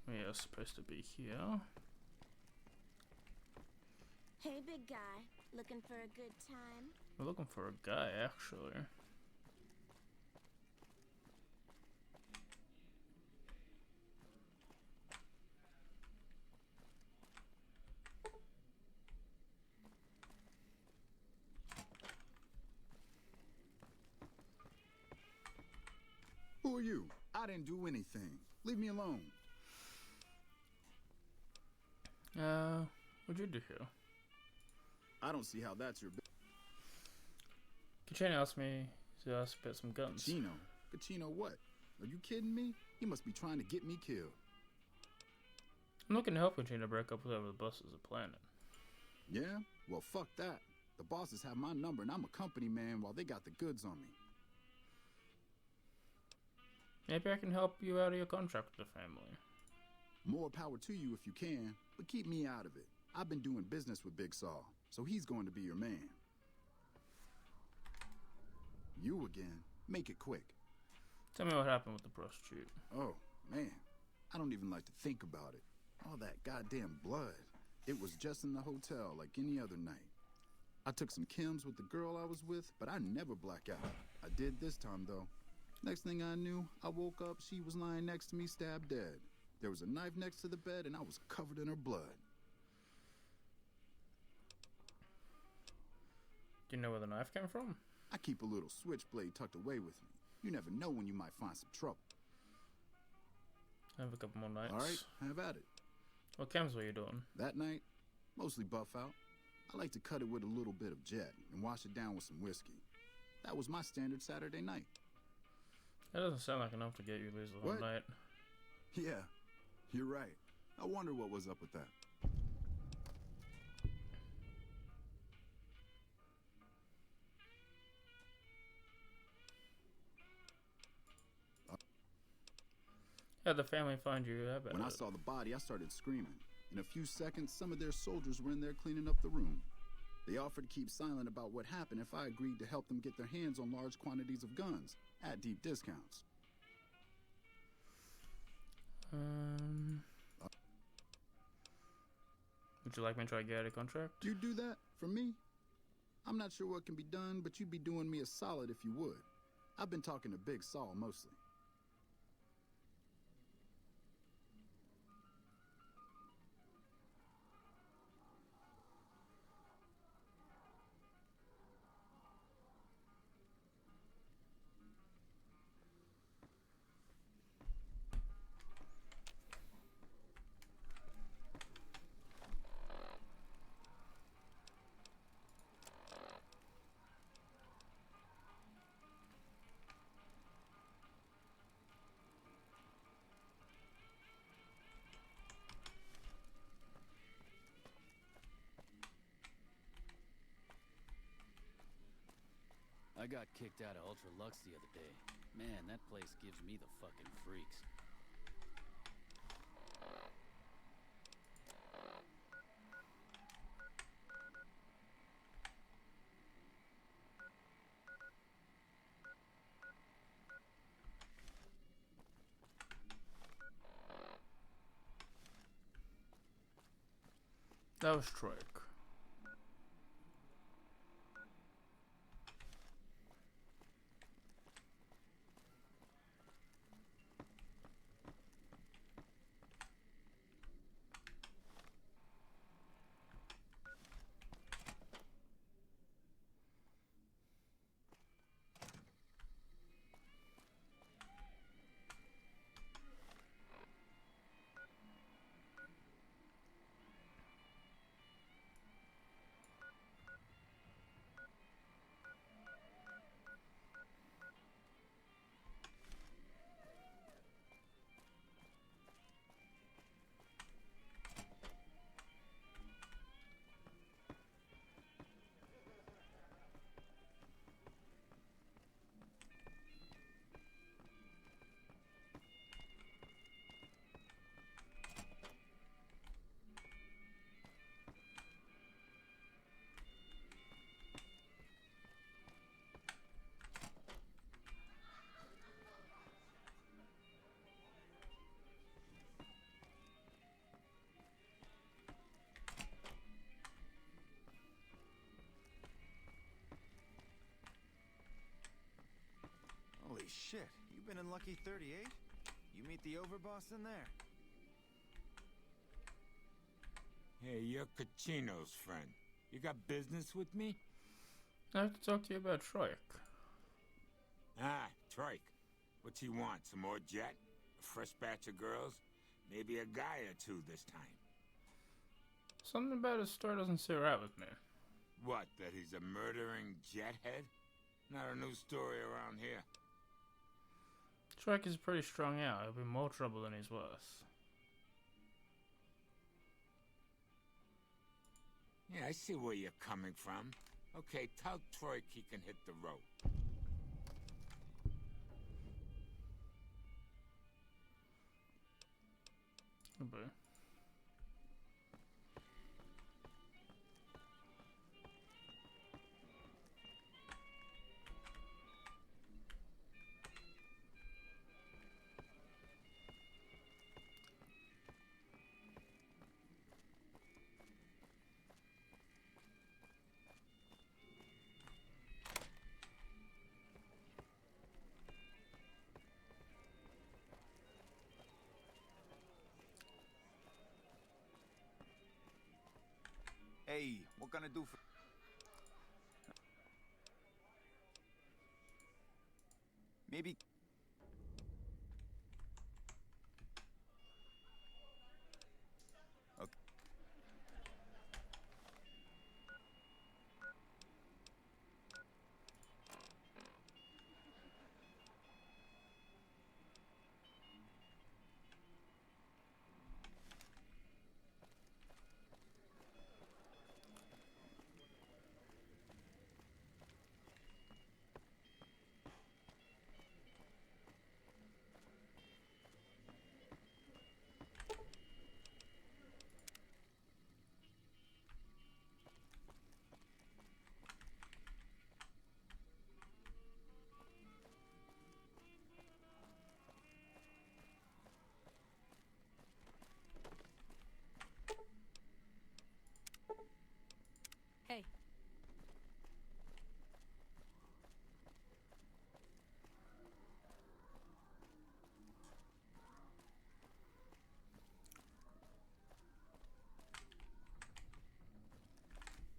We are supposed to be here. Hey, big guy. Looking for a good time? We're looking for a guy, actually. Who are you? I didn't do anything. Leave me alone. What'd you do here? I don't see how that's your Kachino asked me to ask about some guns. Kachino? Kachino what? Are you kidding me? He must be trying to get me killed. I'm looking to help Kachino break up with whoever the bosses are planning. Yeah? Well, fuck that. The bosses have my number and I'm a company man while they got the goods on me. Maybe I can help you out of your contract with the family. More power to you if you can, but keep me out of it. I've been doing business with Big Saw, so he's going to be your man. You again? Make it quick. Tell me what happened with the prostitute. Oh, man. I don't even like to think about it. All that goddamn blood. It was just in the hotel like any other night. I took some chems with the girl I was with, but I never black out. I did this time, though. Next thing I knew, I woke up, she was lying next to me, stabbed dead. There was a knife next to the bed, and I was covered in her blood. Do you know where the knife came from? I keep a little switchblade tucked away with me. You never know when you might find some trouble. I have a couple more nights. All right, have at it. What chems were you doing? That night, mostly buff out. I like to cut it with a little bit of jet and wash it down with some whiskey. That was my standard Saturday night. That doesn't sound like enough to get you lose the whole night. Yeah, you're right. I wonder what was up with that. How'd the family find you? When I saw the body, I started screaming. In a few seconds, some of their soldiers were in there cleaning up the room. They offered to keep silent about what happened if I agreed to help them get their hands on large quantities of guns at deep discounts. Would you like me to try to get out a contract? You'd do that for me? I'm not sure what can be done, but you'd be doing me a solid if you would. I've been talking to Big Saul mostly. I got kicked out of Ultra Lux the other day. Man, that place gives me the fucking freaks. That was Troik. shit, you've been in Lucky 38? You meet the overboss in there? Hey, you're Kachino's friend. You got business with me? I have to talk to you about Troik. Ah, Troik. What's he want? Some more jet? A fresh batch of girls? Maybe a guy or two this time. Something about his story doesn't sit right with me. What, that he's a murdering jethead? Not a new story around here. Troik is pretty strung out. He'll be more trouble than he's worth. Yeah, I see where you're coming from. Okay, tell Troik he can hit the road. Okay. Hey, what can I do for... Maybe... Okay. Hey.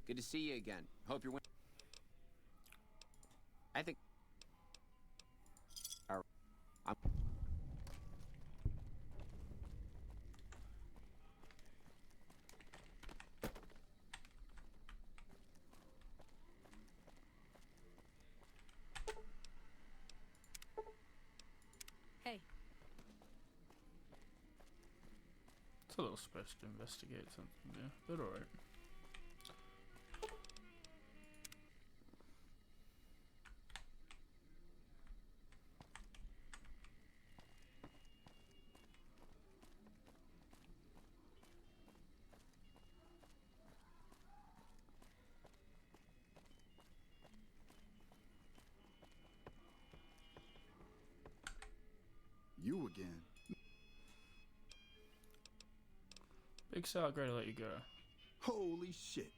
Good to see you again. Hope you're I think... I'm... Hey. It's a little supposed to investigate something there, but alright. You again? Big Sal, great to let you go. Holy shit.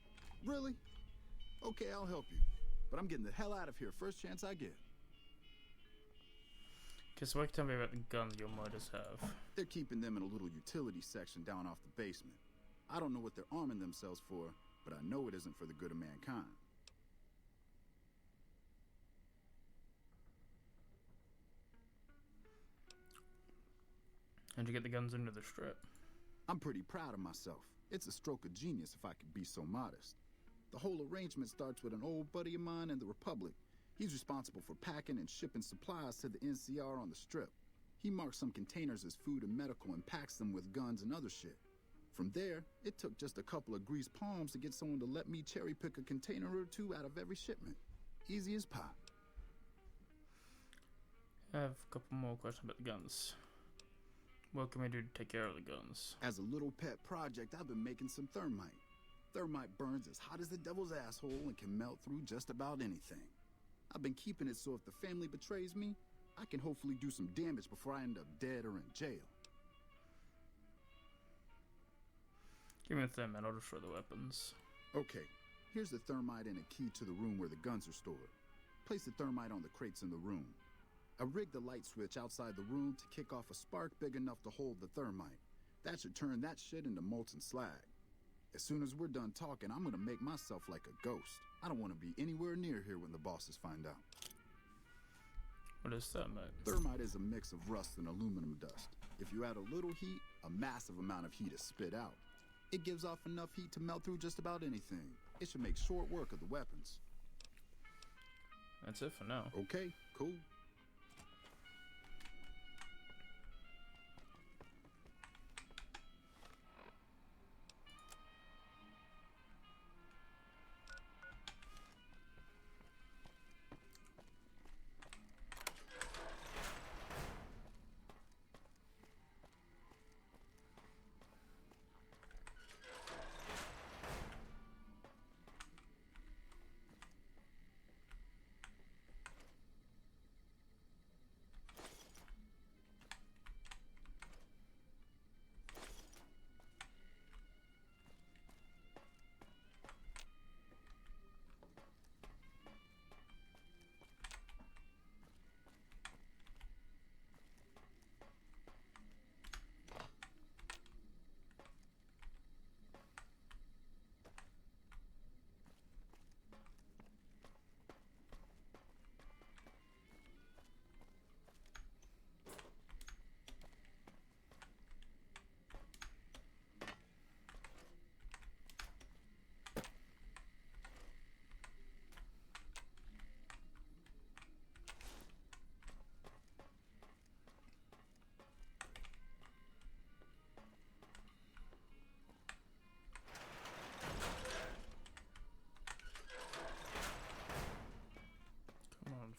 Really? Okay, I'll help you. But I'm getting the hell out of here first chance I get. Cause what can you tell me about the guns your murders have? They're keeping them in a little utility section down off the basement. I don't know what they're arming themselves for, but I know it isn't for the good of mankind. How'd you get the guns into the strip? I'm pretty proud of myself. It's a stroke of genius if I could be so modest. The whole arrangement starts with an old buddy of mine in the Republic. He's responsible for packing and shipping supplies to the NCR on the strip. He marks some containers as food and medical and packs them with guns and other shit. From there, it took just a couple of greased palms to get someone to let me cherry pick a container or two out of every shipment. Easy as pie. I have a couple more questions about the guns. What can we do to take care of the guns? As a little pet project, I've been making some thermite. Thermite burns as hot as the devil's asshole and can melt through just about anything. I've been keeping it so if the family betrays me, I can hopefully do some damage before I end up dead or in jail. Give me the thermite, I'll destroy the weapons. Okay, here's the thermite and a key to the room where the guns are stored. Place the thermite on the crates in the room. I rigged the light switch outside the room to kick off a spark big enough to hold the thermite. That should turn that shit into molten slag. As soon as we're done talking, I'm gonna make myself like a ghost. I don't want to be anywhere near here when the bosses find out. What is thermite? Thermite is a mix of rust and aluminum dust. If you add a little heat, a massive amount of heat is spit out. It gives off enough heat to melt through just about anything. It should make short work of the weapons. That's it for now. Okay, cool.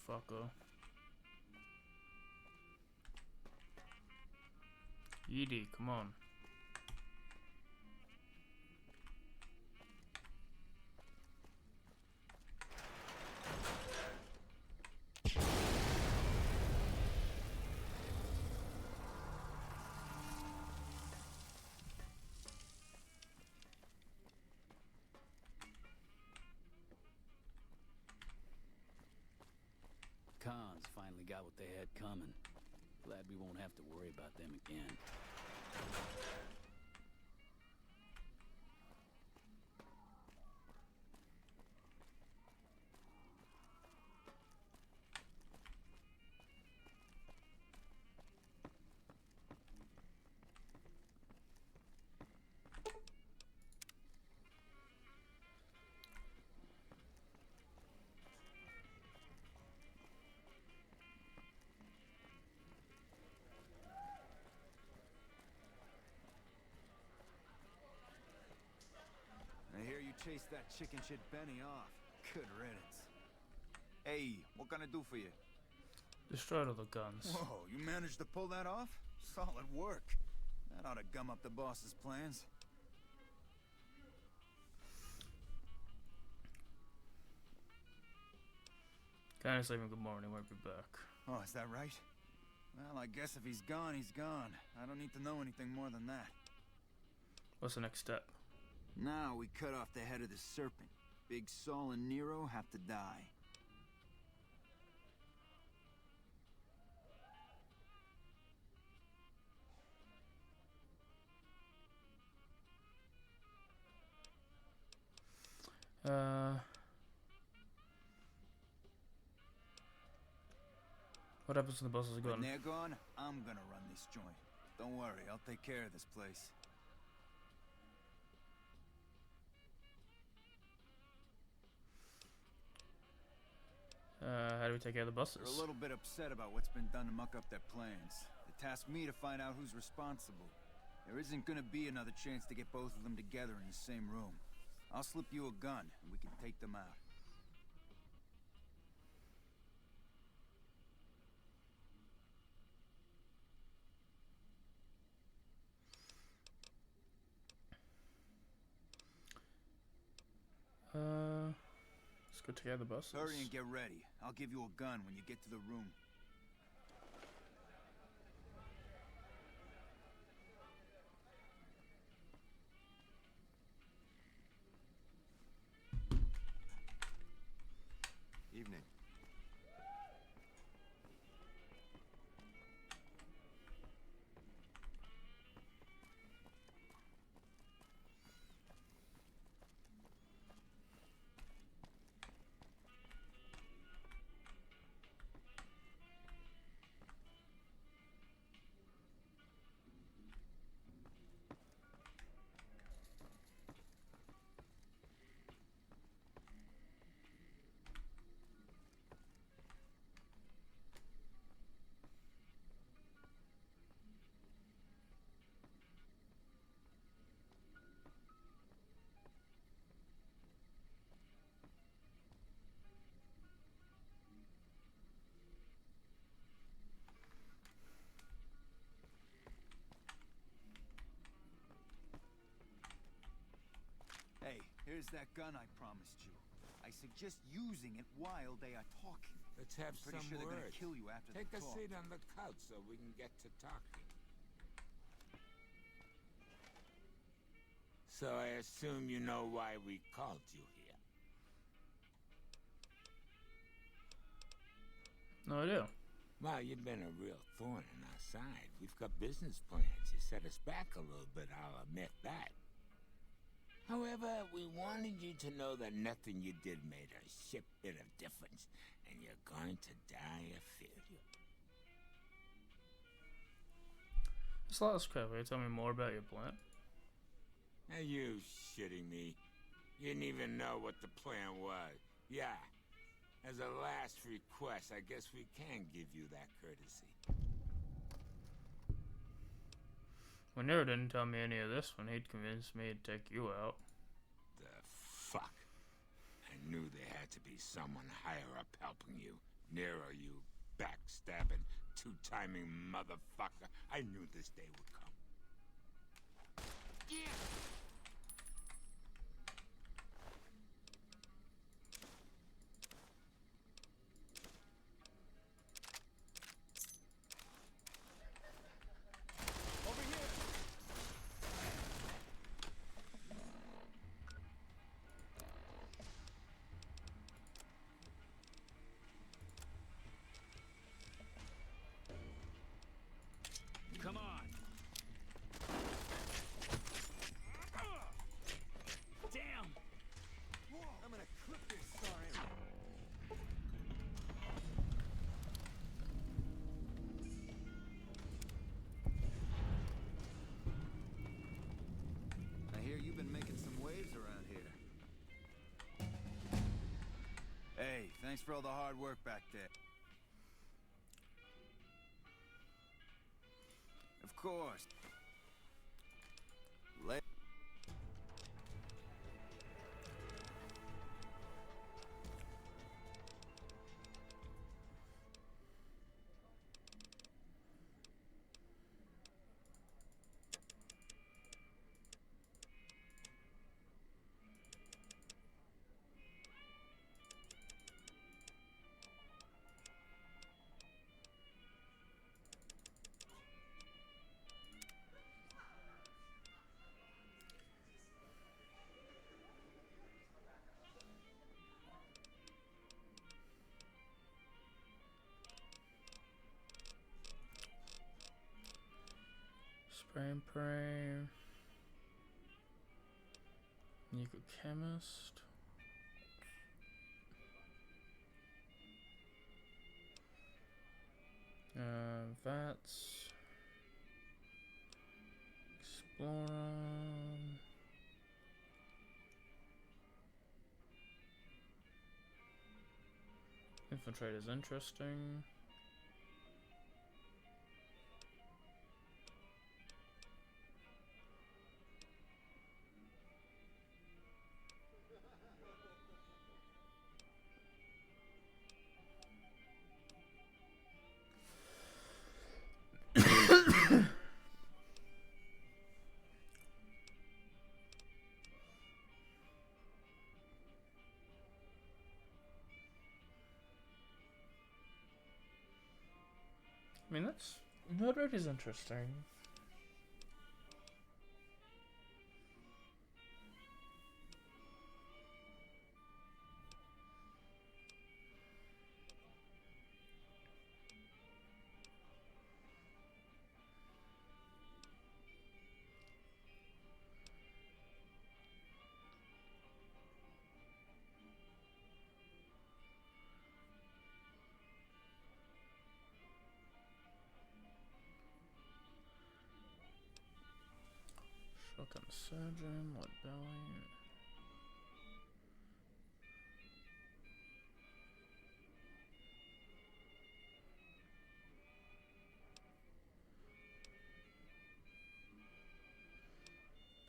Fucker. Edie, come on. Cons finally got what they had coming. Glad we won't have to worry about them again. I hear you chased that chicken shit Benny off. Good riddance. Hey, what can I do for you? Destroyed all the guns. Whoa, you managed to pull that off? Solid work. That ought to gum up the boss's plans. Kinda leaving Gomorrah and he won't be back. Oh, is that right? Well, I guess if he's gone, he's gone. I don't need to know anything more than that. What's the next step? Now we cut off the head of the serpent. Big Saul and Nero have to die. What happens when the bosses are gone? When they're gone, I'm gonna run this joint. Don't worry, I'll take care of this place. How do we take care of the bosses? They're a little bit upset about what's been done to muck up their plans. They tasked me to find out who's responsible. There isn't gonna be another chance to get both of them together in the same room. I'll slip you a gun, and we can take them out. Let's go take care of the bosses. Hurry and get ready. I'll give you a gun when you get to the room. Evening. Where's that gun I promised you? I suggest using it while they are talking. Let's have Pretty some sure they're words. gonna kill you after Take the a talk. seat on the couch so we can get to talking. So I assume you know why we called you here. No, I do. Well, you've been a real thorn in our side. We've got business plans. You set us back a little bit, I'll admit that. However, we wanted you to know that nothing you did made a shit bit of difference, and you're going to die of failure. Just let us go. Will you tell me more about your plan? Are you shitting me? You didn't even know what the plan was. Yeah. As a last request, I guess we can give you that courtesy. When Nero didn't tell me any of this when he'd convinced me to take you out. The fuck? I knew there had to be someone higher up helping you. Nero, you backstabbing, two-timing motherfucker. I knew this day would come. Yeah! Come on. Damn. I'm gonna clip this sorry. I hear you've been making some waves around here. Hey, thanks for all the hard work back there. Of course. Spray and pray. Nico Chemist. Vats. Explorer. Infiltrate is interesting. I mean, that's... Murder is interesting. Shotgun surgeon, lead belly.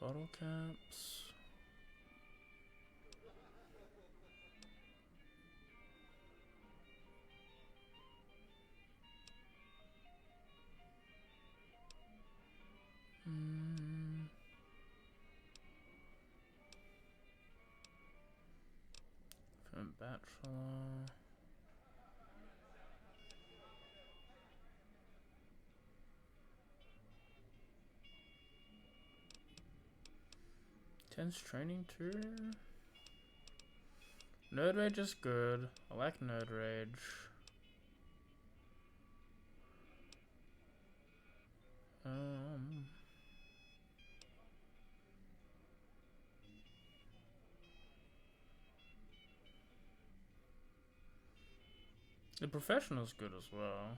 Bottle caps. Spatula. Tense training too. Nerd Rage is good. I like Nerd Rage. The Professional's good as well.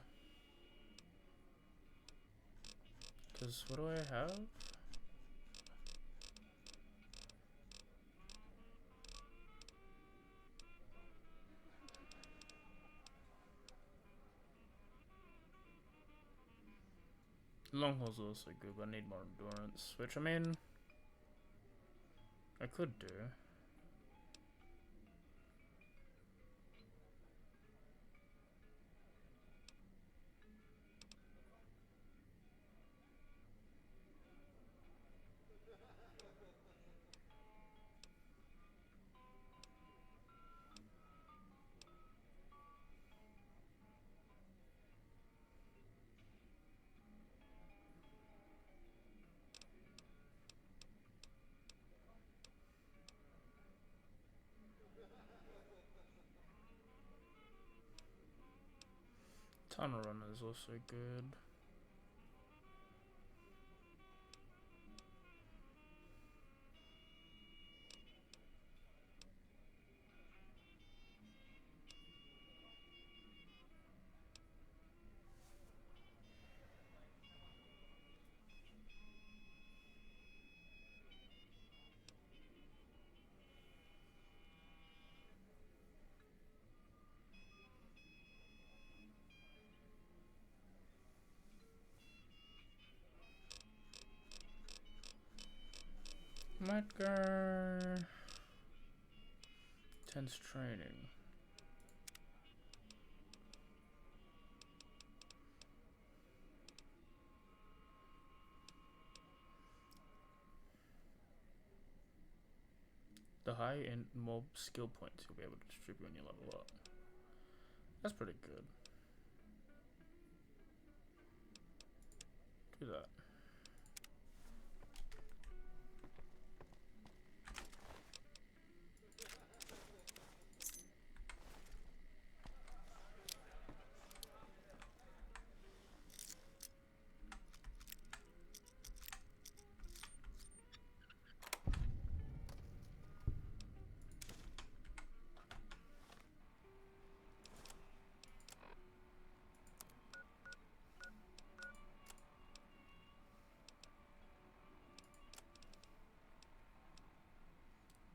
Cause what do I have? Long haul's also good, but I need more endurance, which I mean, I could do. Tunnel Runner is also good. Might go tense training. The high and more skill points you'll be able to distribute when you level up. That's pretty good. Do that.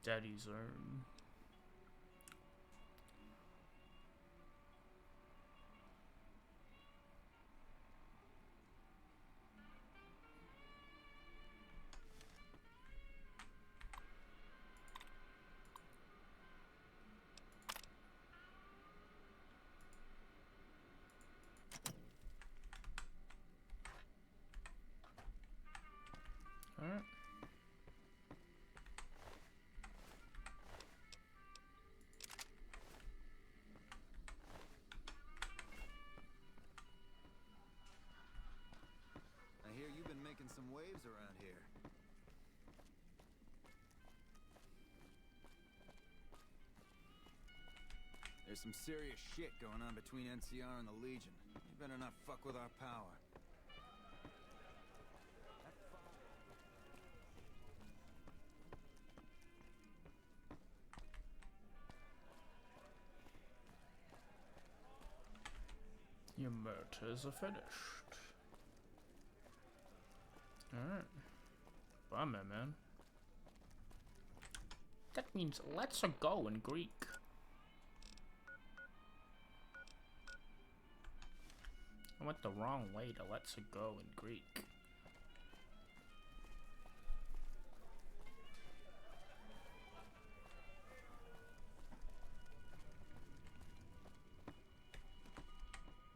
Daddy's Own. All right. I hear you've been making some waves around here. There's some serious shit going on between NCR and the Legion. You better not fuck with our power. Your motors are finished. Alright. Bummer, man. That means let's go in Greek. I went the wrong way to let's go in Greek.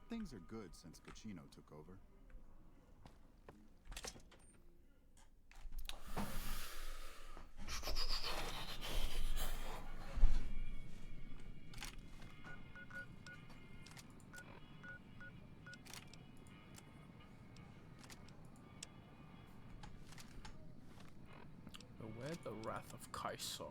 Things are good since Gachino took over. Get the Wrath of Caesar.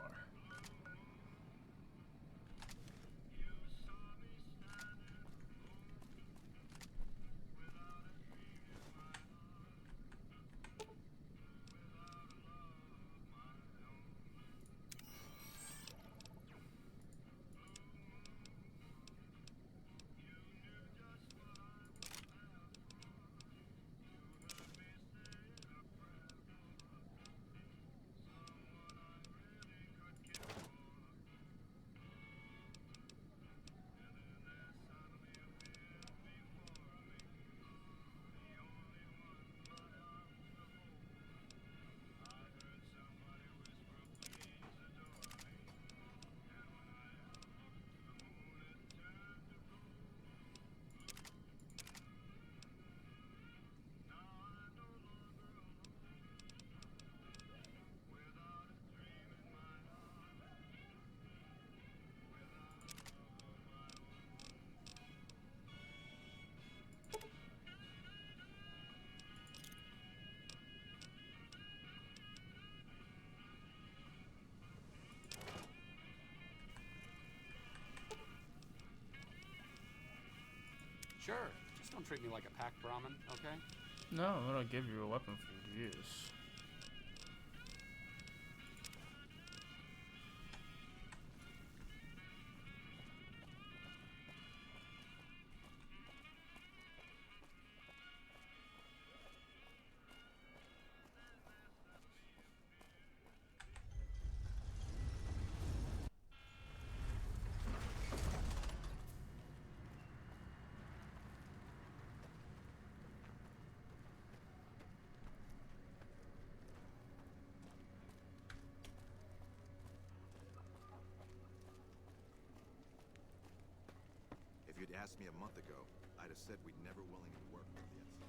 Sure, just don't treat me like a pack Brahmin, okay? No, I'm gonna give you a weapon for you to use. If you'd asked me a month ago, I'd have said we'd never willingly work with the NCR.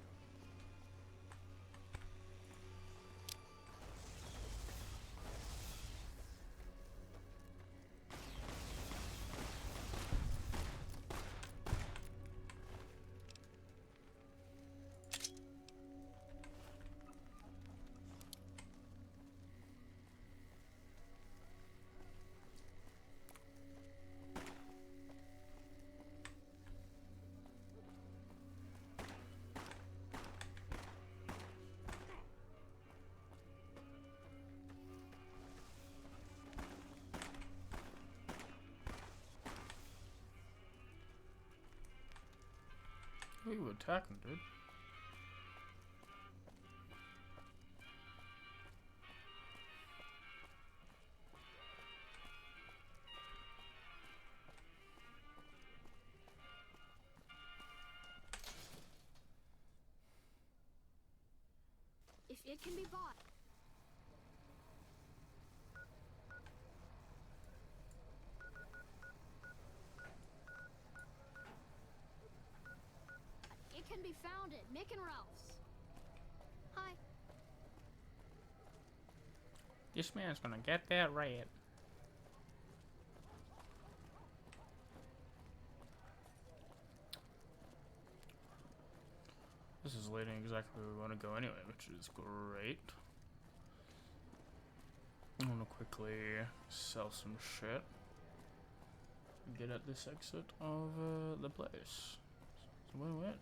Who are you attacking, dude? If it can be bought. It can be found at Mick and Ralph's. Hi. This man's gonna get that rat. This is leading exactly where we want to go anyway, which is great. I want to quickly sell some shit and get at this exit of the place. It's a win-win.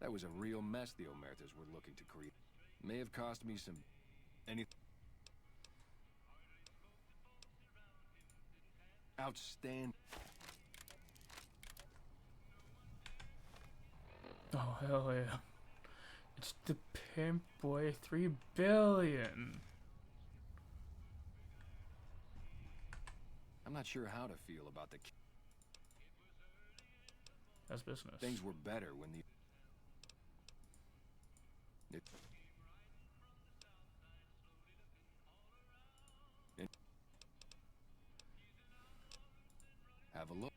That was a real mess the Omertas were looking to create. May have cost me some... Outstanding. Oh, hell yeah. It's the Pimp Boy 3 billion. I'm not sure how to feel about the... That's business. Things were better when the... Have a look.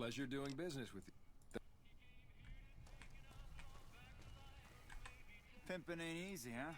pleasure doing business with you. Pimpin' ain't easy, huh?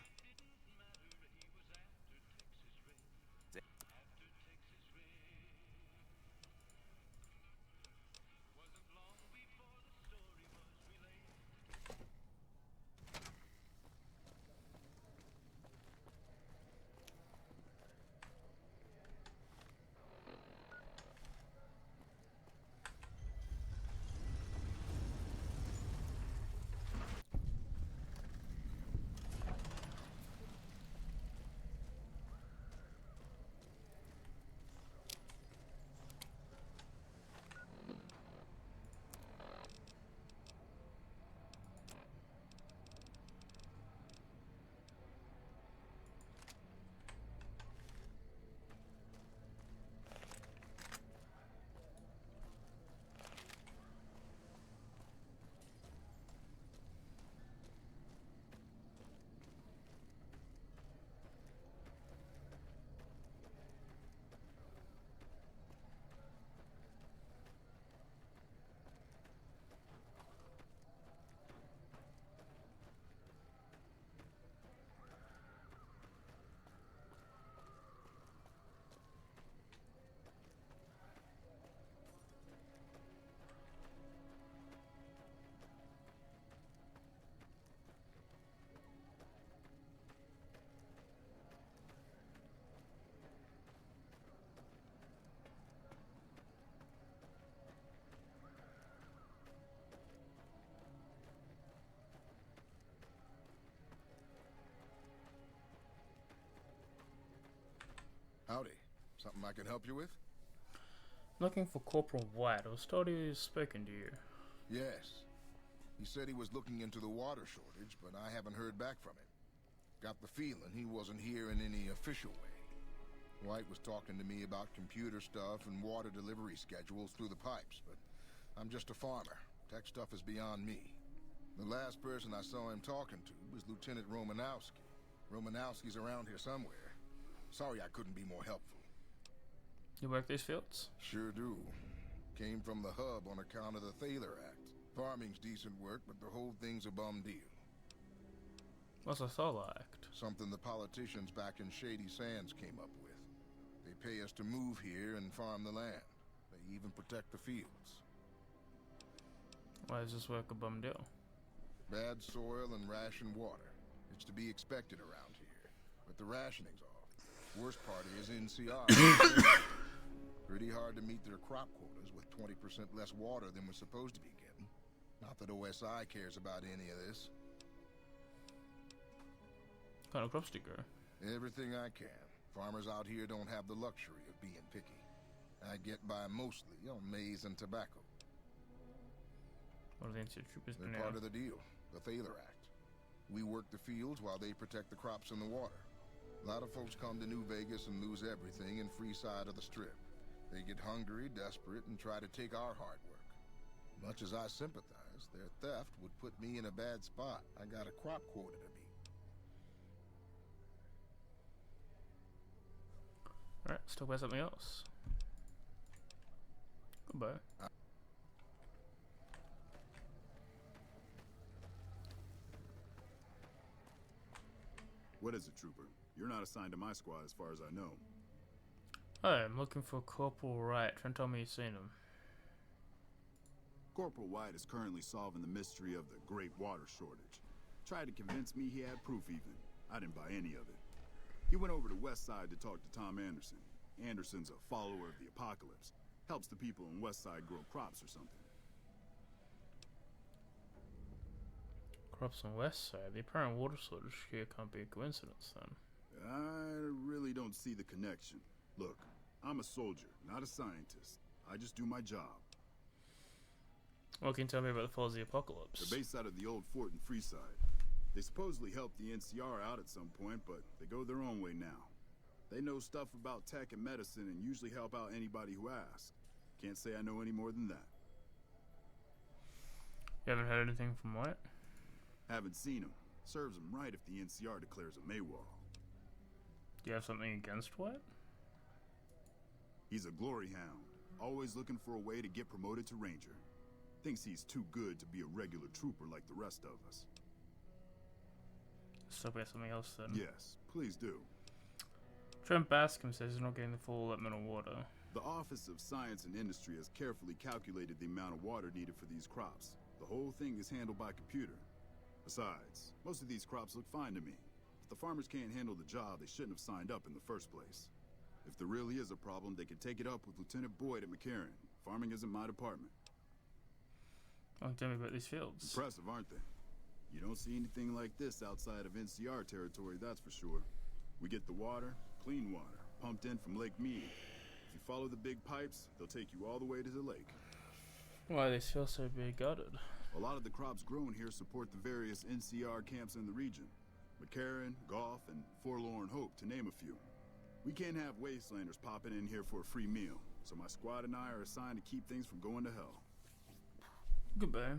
Howdy. Something I can help you with? Looking for Corporal White. I was told he was spoken to you. Yes. He said he was looking into the water shortage, but I haven't heard back from him. Got the feeling he wasn't here in any official way. White was talking to me about computer stuff and water delivery schedules through the pipes, but I'm just a farmer. Tech stuff is beyond me. The last person I saw him talking to was Lieutenant Romanowski. Romanowski's around here somewhere. Sorry I couldn't be more helpful. You work these fields? Sure do. Came from the hub on account of the Thaler Act. Farming's decent work, but the whole thing's a bum deal. What's a Thaler Act? Something the politicians back in Shady Sands came up with. They pay us to move here and farm the land. They even protect the fields. Why is this work a bum deal? Bad soil and rationed water. It's to be expected around here. But the rationing's off. Worst part is NCR. Pretty hard to meet their crop quotas with 20% less water than we're supposed to be getting. Not that OSI cares about any of this. What kind of crops do you grow? Everything I can. Farmers out here don't have the luxury of being picky. I get by mostly on maize and tobacco. What are the NCR troopers doing? They're part of the deal, the Thaler Act. We work the fields while they protect the crops and the water. A lot of folks come to New Vegas and lose everything in free side of the strip. They get hungry, desperate, and try to take our hard work. Much as I sympathize, their theft would put me in a bad spot. I got a crop quota to meet. Alright, let's talk about something else. Goodbye. What is it, Trooper? You're not assigned to my squad as far as I know. Hi, I'm looking for Corporal Wright. Try and tell me you've seen him. Corporal White is currently solving the mystery of the Great Water Shortage. Tried to convince me he had proof even. I didn't buy any of it. He went over to Westside to talk to Tom Anderson. Anderson's a follower of the apocalypse. Helps the people in Westside grow crops or something. Crops on West Side. The apparent water shortage here can't be a coincidence then. I really don't see the connection. Look, I'm a soldier, not a scientist. I just do my job. What can you tell me about the Falls of the Apocalypse? They're based out of the old fort in Freeside. They supposedly helped the NCR out at some point, but they go their own way now. They know stuff about tech and medicine and usually help out anybody who asks. Can't say I know any more than that. You haven't heard anything from White? Haven't seen him. Serves him right if the NCR declares a Maywall. Do you have something against White? He's a glory hound. Always looking for a way to get promoted to Ranger. Thinks he's too good to be a regular trooper like the rest of us. So we have something else then. Yes, please do. Trent Bascom says he's not getting the full allotment of water. The Office of Science and Industry has carefully calculated the amount of water needed for these crops. The whole thing is handled by computer. Besides, most of these crops look fine to me. If the farmers can't handle the job, they shouldn't have signed up in the first place. If there really is a problem, they can take it up with Lieutenant Boyd at McCarran. Farming isn't my department. Oh, tell me about these fields. Impressive, aren't they? You don't see anything like this outside of NCR territory, that's for sure. We get the water, clean water, pumped in from Lake Mead. If you follow the big pipes, they'll take you all the way to the lake. Why they feel so big gutted? A lot of the crops grown here support the various NCR camps in the region. McCarran, Goff, and Forlorn Hope, to name a few. We can't have Wastelanders popping in here for a free meal, so my squad and I are assigned to keep things from going to hell. Goodbye.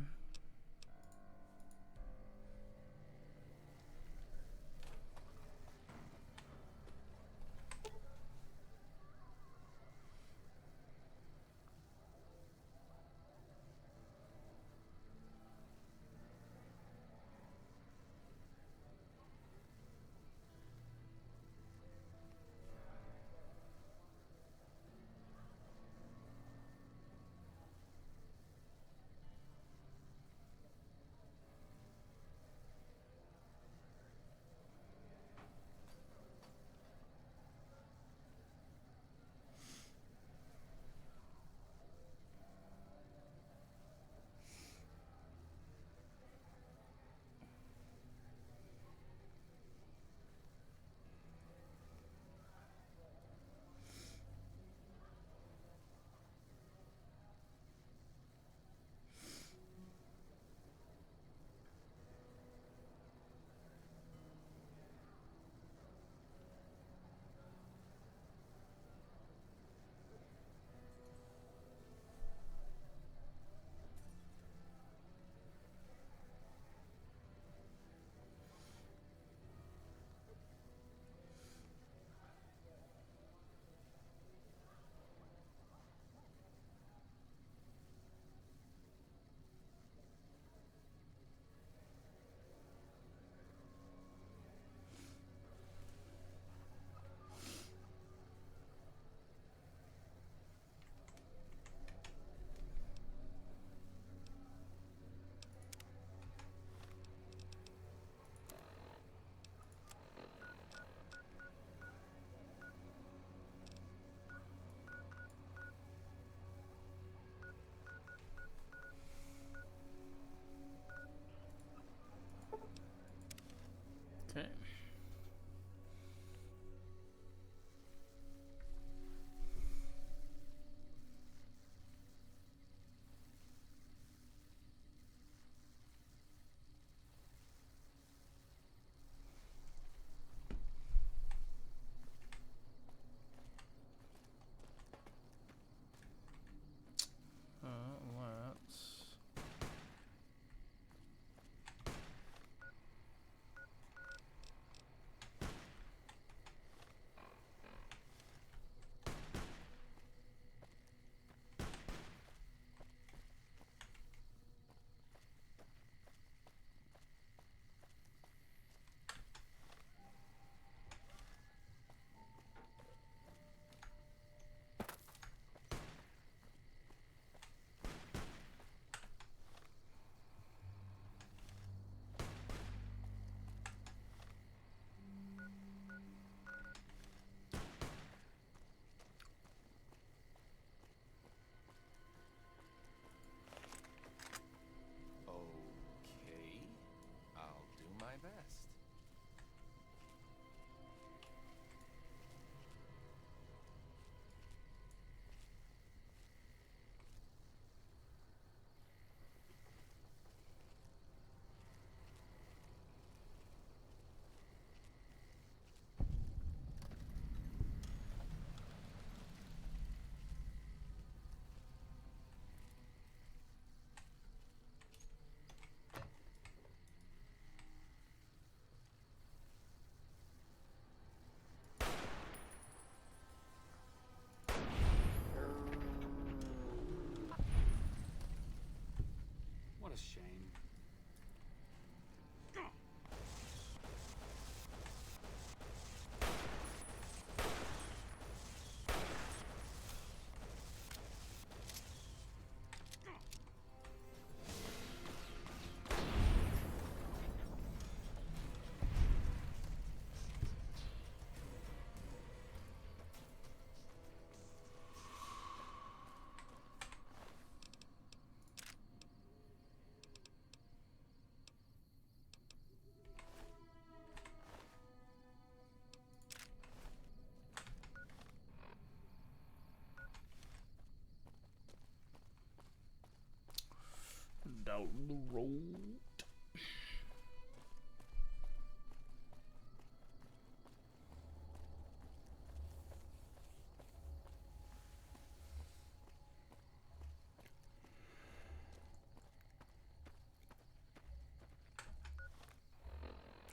down the road.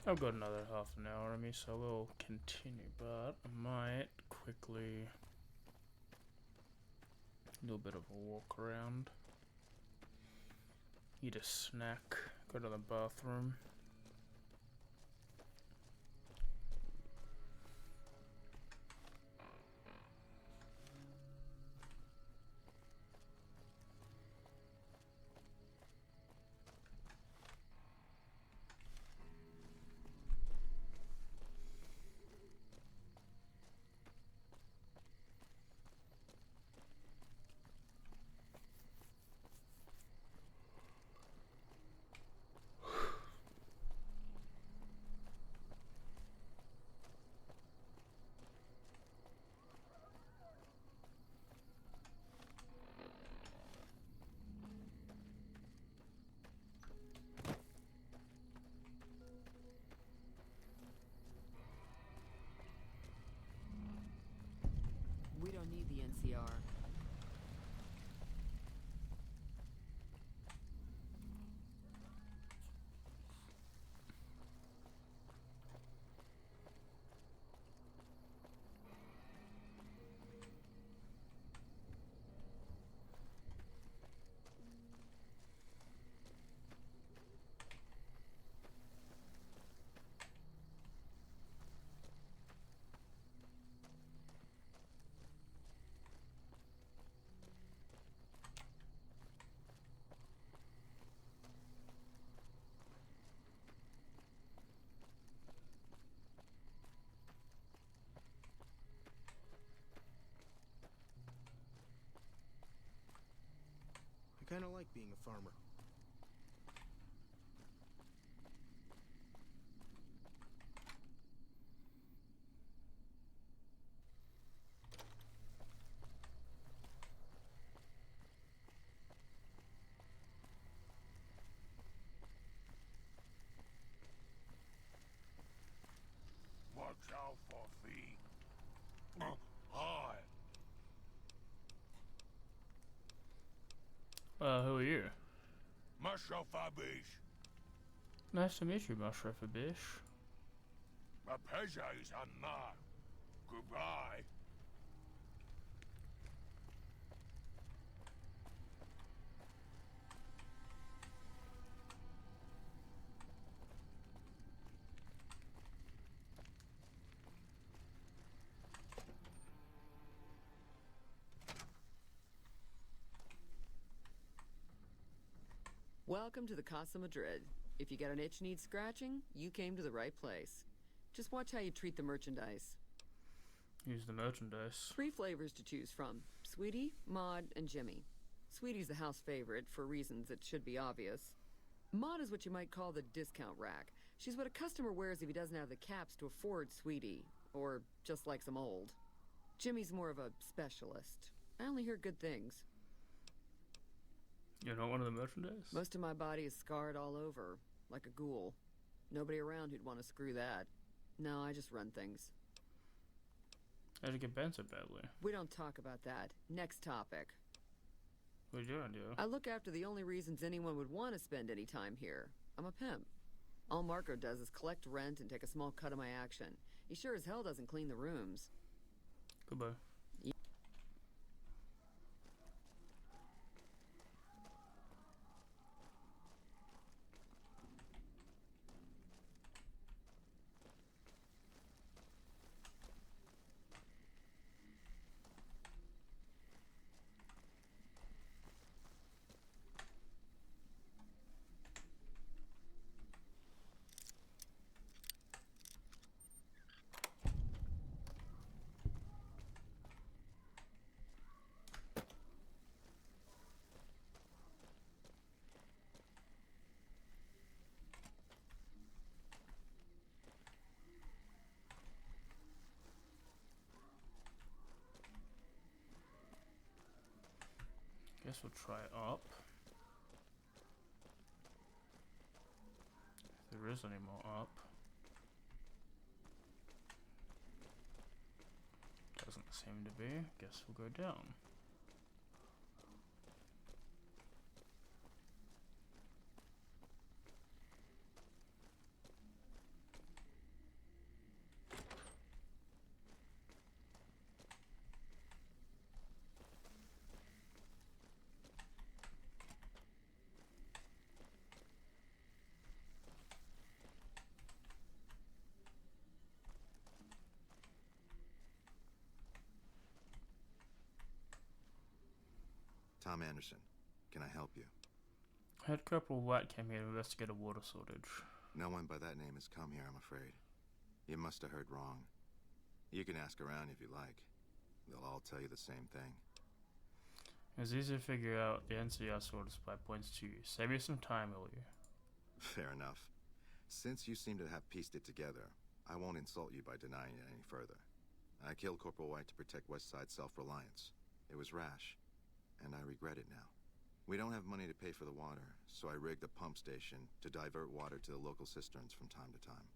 I've got another half an hour on me, so we'll continue, but I might quickly do a bit of a walk around, eat a snack, go to the bathroom. We don't need the NCR. I kind of like being a farmer. Watch out for feet. Hi. Who are you? Mashafabish. Nice to meet you, Mashrafabish. My pleasure is not. Goodbye. Welcome to the Casa Madrid. If you got an itch needs scratching, you came to the right place. Just watch how you treat the merchandise. Use the merchandise. 3 flavors to choose from: Sweetie, Maud, and Jimmy. Sweetie's the house favorite, for reasons that should be obvious. Maud is what you might call the discount rack. She's what a customer wears if he doesn't have the caps to afford Sweetie, or just likes them old. Jimmy's more of a specialist. I only hear good things. You're not one of the merchandise? Most of my body is scarred all over, like a ghoul. Nobody around who'd want to screw that. No, I just run things. How'd you get bent so badly? We don't talk about that. Next topic. What are you doing, dude? I look after the only reasons anyone would want to spend any time here. I'm a pimp. All Marco does is collect rent and take a small cut of my action. He sure as hell doesn't clean the rooms. Goodbye. Guess we'll try up. there is any more up. Doesn't seem to be. Guess we'll go down. Tom Anderson, can I help you? Head Corporal White came here to investigate a water shortage. No one by that name has come here, I'm afraid. You must have heard wrong. You can ask around if you like. They'll all tell you the same thing. It's easy to figure out the NCR source by points to you. Save me some time, will you? Fair enough. Since you seem to have pieced it together, I won't insult you by denying it any further. I killed Corporal White to protect Westside self-reliance. It was rash, and I regret it now. We don't have money to pay for the water, so I rigged a pump station to divert water to the local cisterns from time to time.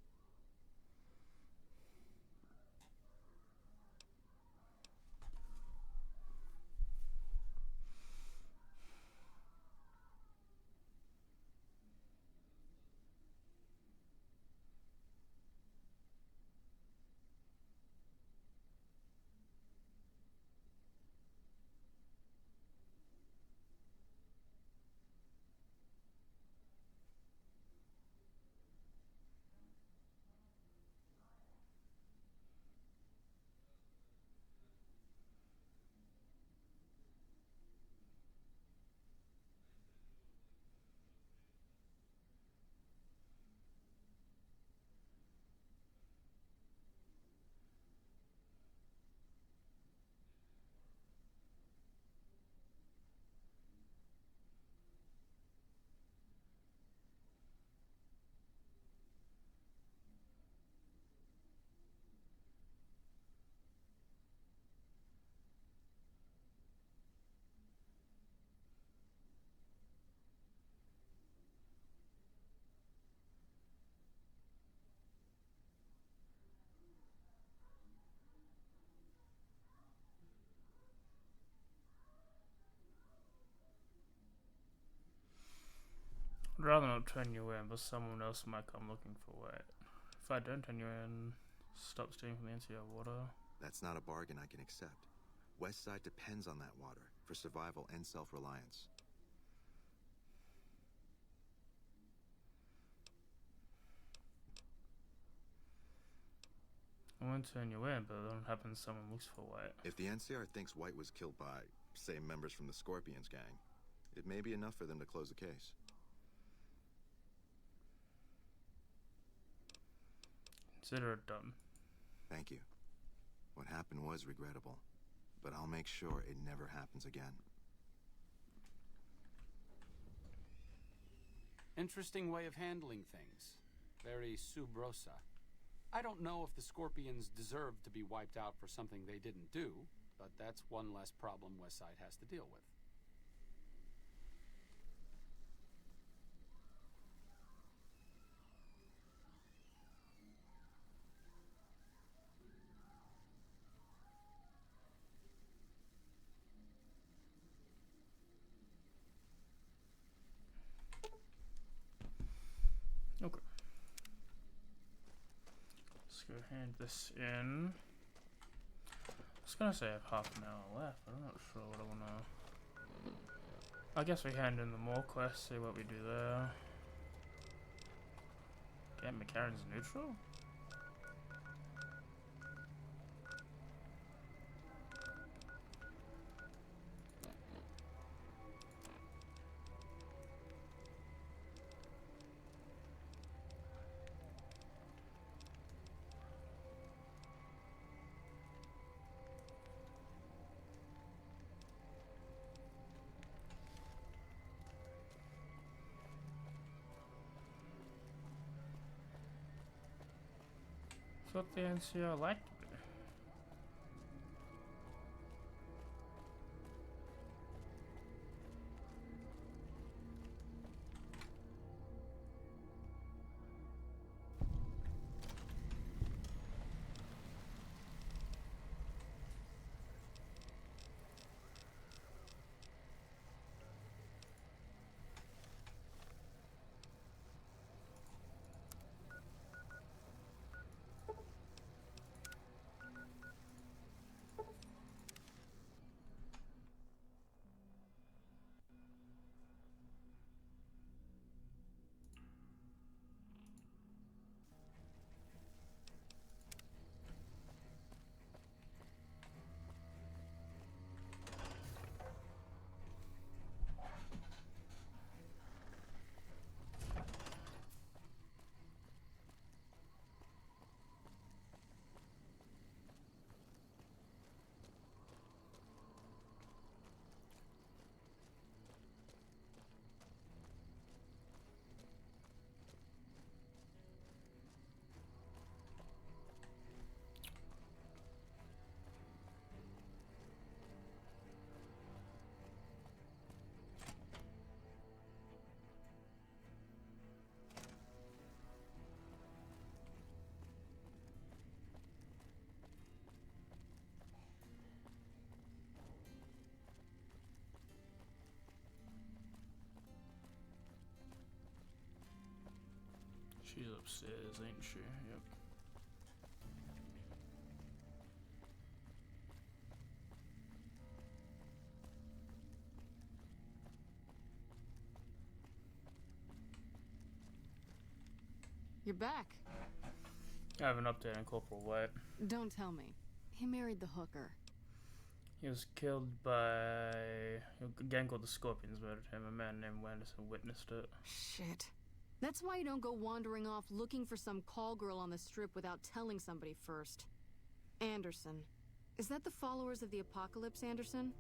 I'd rather not turn you in, but someone else might come looking for White. If I don't turn you in, stop stealing from the NCR water. That's not a bargain I can accept. Westside depends on that water for survival and self-reliance. I won't turn you in, but then what happens if someone looks for White? If the NCR thinks White was killed by, say, members from the Scorpions gang, it may be enough for them to close the case. Consider it done. Thank you. What happened was regrettable, but I'll make sure it never happens again. Interesting way of handling things. Very sub rosa. I don't know if the Scorpions deserve to be wiped out for something they didn't do, but that's one less problem Westside has to deal with. Okay. Let's go hand this in. I was gonna say I have half an hour left, but I'm not sure what I wanna. I guess we hand in the more quests, see what we do there. Get McCarran's neutral? That's what the NCR like to be. She's upstairs, ain't she? Yep. You're back. I have an update on Corporal White. Don't tell me. He married the hooker. He was killed by a gang called the Scorpions murdered him. A man named Wanderson witnessed it. Shit. That's why you don't go wandering off looking for some call girl on the strip without telling somebody first. Anderson. Is that the followers of the apocalypse, Anderson?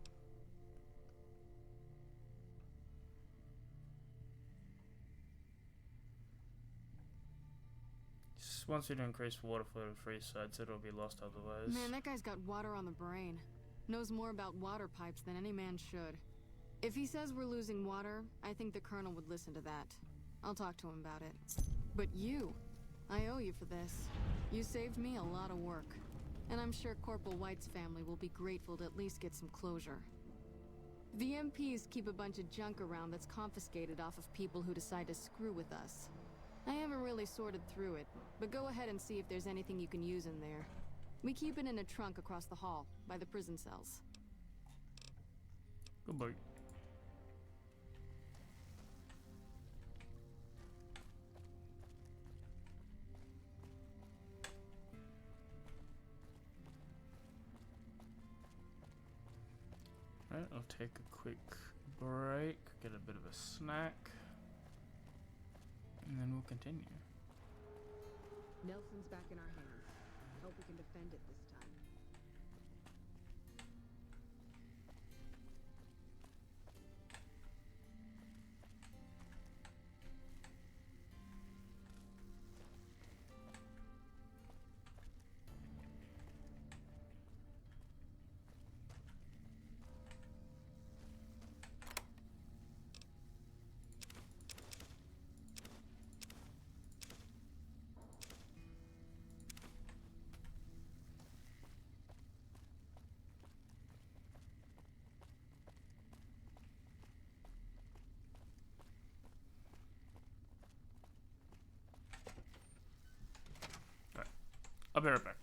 Just wants you to increase water flow to free sides, it'll be lost otherwise. Man, that guy's got water on the brain. Knows more about water pipes than any man should. If he says we're losing water, I think the Colonel would listen to that. I'll talk to him about it. But you, I owe you for this. You saved me a lot of work. And I'm sure Corporal White's family will be grateful to at least get some closure. The MPs keep a bunch of junk around that's confiscated off of people who decide to screw with us. I haven't really sorted through it, but go ahead and see if there's anything you can use in there. We keep it in a trunk across the hall, by the prison cells. Goodbye. Alright, I'll take a quick break, get a bit of a snack, and then we'll continue. Nelson's back in our hands. Hope we can defend it this time. I'll be right back.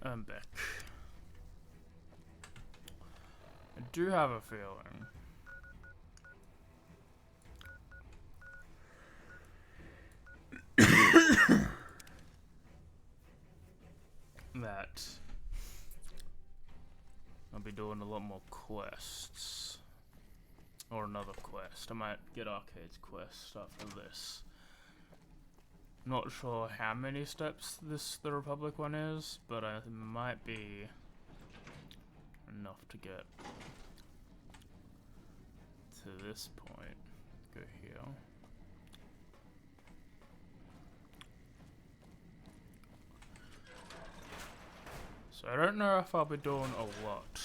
I'm back. I do have a feeling that I'll be doing a lot more quests. Or another quest. I might get Arcade's quest after this. Not sure how many steps the Republic one is, but it might be enough to get to this point. Go here. So I don't know if I'll be doing a lot.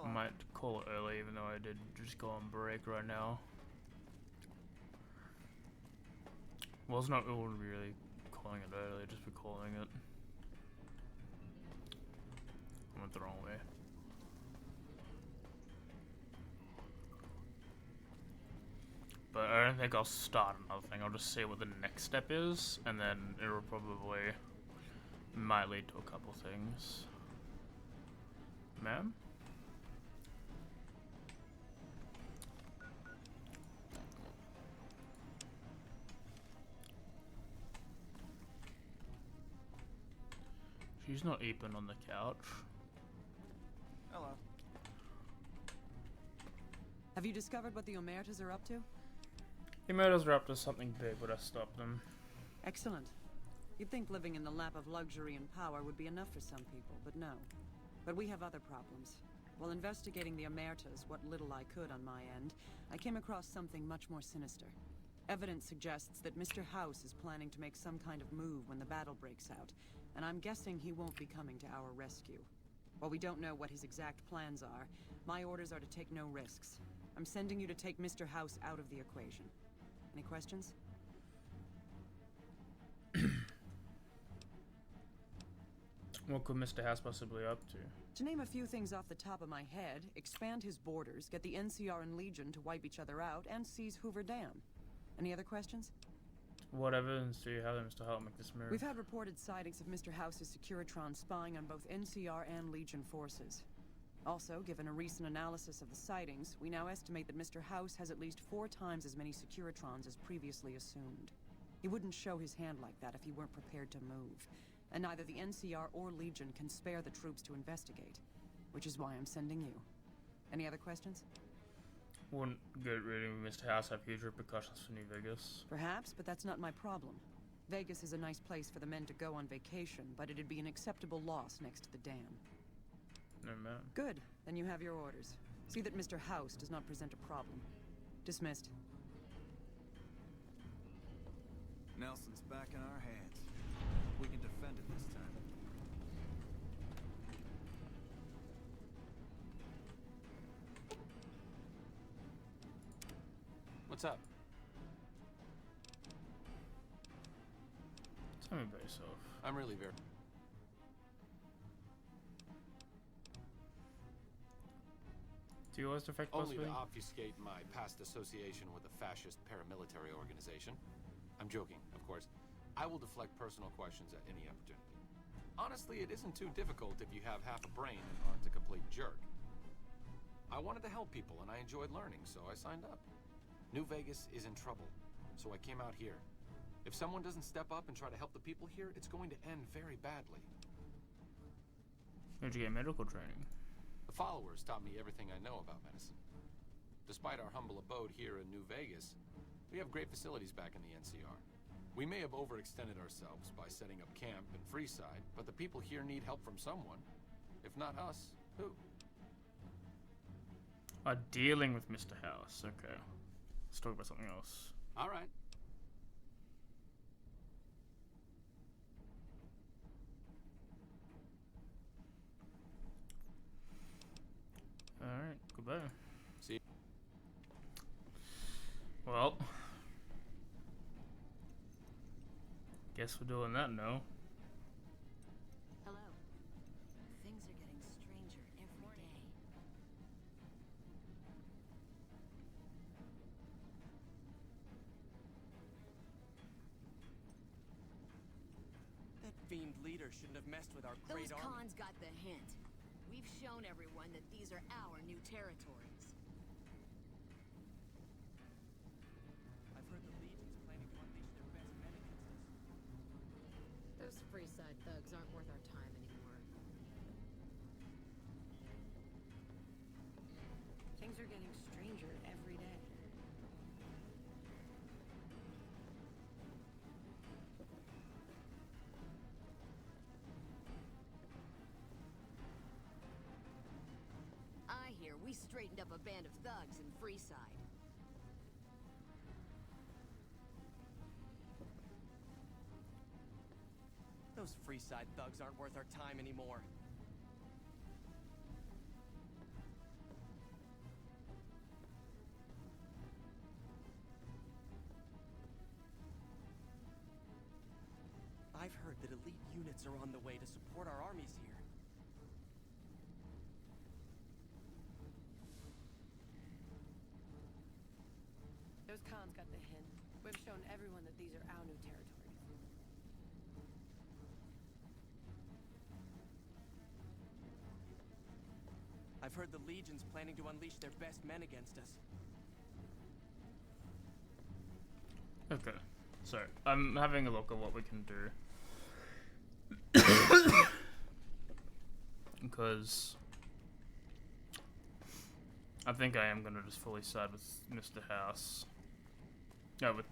I might call it early, even though I did just go on break right now. Well, it's not really calling it early, just be calling it. I went the wrong way. But I don't think I'll start another thing. I'll just see what the next step is, and then it'll probably might lead to a couple things. Ma'am? She's not even on the couch. Hello. Have you discovered what the Omertas are up to? The Omertas are up to something big, but I stopped them. Excellent. You'd think living in the lap of luxury and power would be enough for some people, but no. But we have other problems. While investigating the Omertas, what little I could on my end, I came across something much more sinister. Evidence suggests that Mr. House is planning to make some kind of move when the battle breaks out, and I'm guessing he won't be coming to our rescue. While we don't know what his exact plans are, my orders are to take no risks. I'm sending you to take Mr. House out of the equation. Any questions? What could Mr. House possibly up to? To name a few things off the top of my head, expand his borders, get the NCR and Legion to wipe each other out, and seize Hoover Dam. Any other questions? What evidence do you have of Mr. House make this move? We've had reported sightings of Mr. House's Securitron spying on both NCR and Legion forces. Also, given a recent analysis of the sightings, we now estimate that Mr. House has at least 4 times as many Securitrons as previously assumed. He wouldn't show his hand like that if he weren't prepared to move. And neither the NCR or Legion can spare the troops to investigate. Which is why I'm sending you. Any other questions? Wouldn't get rid of Mr. House have huge repercussions for New Vegas? Perhaps, but that's not my problem. Vegas is a nice place for the men to go on vacation, but it'd be an acceptable loss next to the dam. No, man. Good. Then you have your orders. See that Mr. House does not present a problem. Dismissed. Nelson's back in our hands. We can defend it this time. What's up? Tell me about yourself. I'm really very... Do you always defect Only possibly? to obfuscate my past association with a fascist paramilitary organization. I'm joking, of course. I will deflect personal questions at any opportunity. Honestly, it isn't too difficult if you have half a brain and aren't a complete jerk. I wanted to help people and I enjoyed learning, so I signed up. New Vegas is in trouble, so I came out here. If someone doesn't step up and try to help the people here, it's going to end very badly. Where'd you get medical training? The followers taught me everything I know about medicine. Despite our humble abode here in New Vegas, we have great facilities back in the NCR. We may have overextended ourselves by setting up camp in Freeside, but the people here need help from someone. If not us, who? Dealing with Mr. House. Okay. Let's talk about something else. All right. Alright, goodbye. See you. Well, guess we're doing that now. Hello. Things are getting stranger every day. That fiend leader shouldn't have messed with our Those great army. cons got the hint. We've shown everyone that these are our new territories. I've heard the Legion's planning to unleash their best men against us. Those Freeside thugs aren't worth our time anymore. Things are getting stranger every day. I hear we straightened up a band of thugs in Freeside. Those Freeside thugs aren't worth our time anymore. I've heard that elite units are on the way to support our armies here. Those cons got the hint. We've shown everyone that these are our new territories. I've heard the Legion's planning to unleash their best men against us. Okay, so I'm having a look at what we can do. Because I think I am gonna just fully side with Mr. House. No, with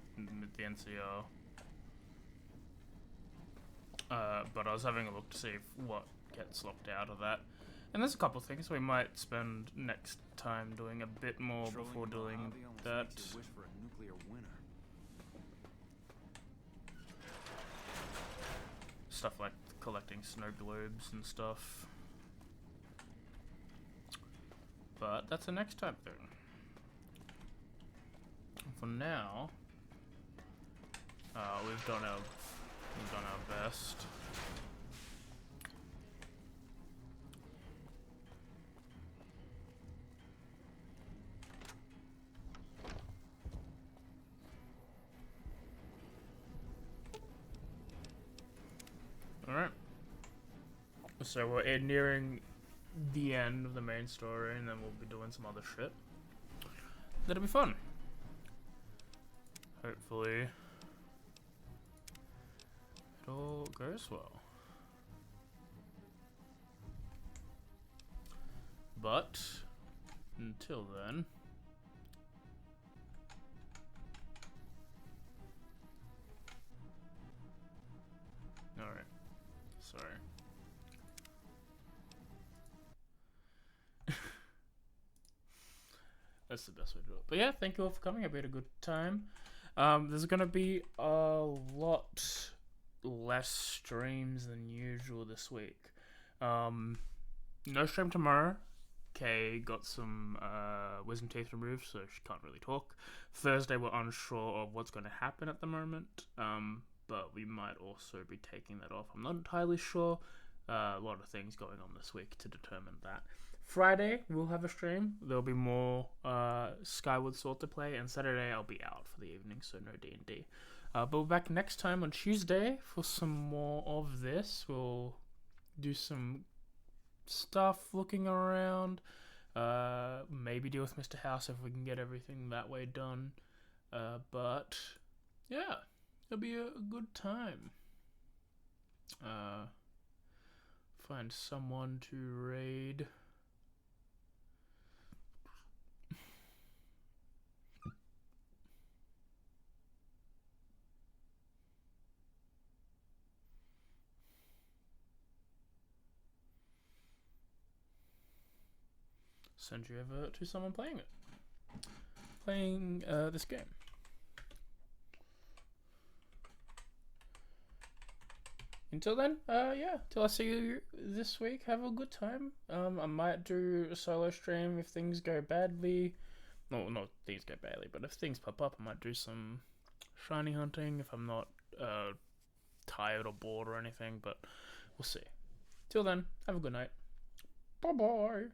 the NCR. But I was having a look to see what gets locked out of that. And there's a couple things we might spend next time doing a bit more before doing that. Wish for a nuclear winter. Stuff like collecting snow globes and stuff. But that's a next time thing. For now, we've done our best. Alright. So we're nearing the end of the main story, and then we'll be doing some other shit. That'll be fun. Hopefully it all goes well. But until then, alright. Sorry. That's the best way to do it. But yeah, thank you all for coming. I had a good time. There's gonna be a lot less streams than usual this week. No stream tomorrow. Kay got some wisdom teeth removed, so she can't really talk. Thursday, we're unsure of what's going to happen at the moment, but we might also be taking that off. I'm not entirely sure. A lot of things going on this week to determine that. Friday, we'll have a stream. There'll be more Skyward Sword to play, and Saturday I'll be out for the evening, so no D&D. But we're back next time on Tuesday for some more of this. We'll do some stuff looking around, maybe deal with Mr. House if we can get everything that way done, but yeah, it'll be a good time. Find someone to raid. Send you over to someone playing this game. Until then, yeah, till I see you this week, have a good time. I might do a solo stream if things go badly. No, not things go badly, but if things pop up, I might do some shiny hunting if I'm not tired or bored or anything, but we'll see. Till then, have a good night. Bye-bye.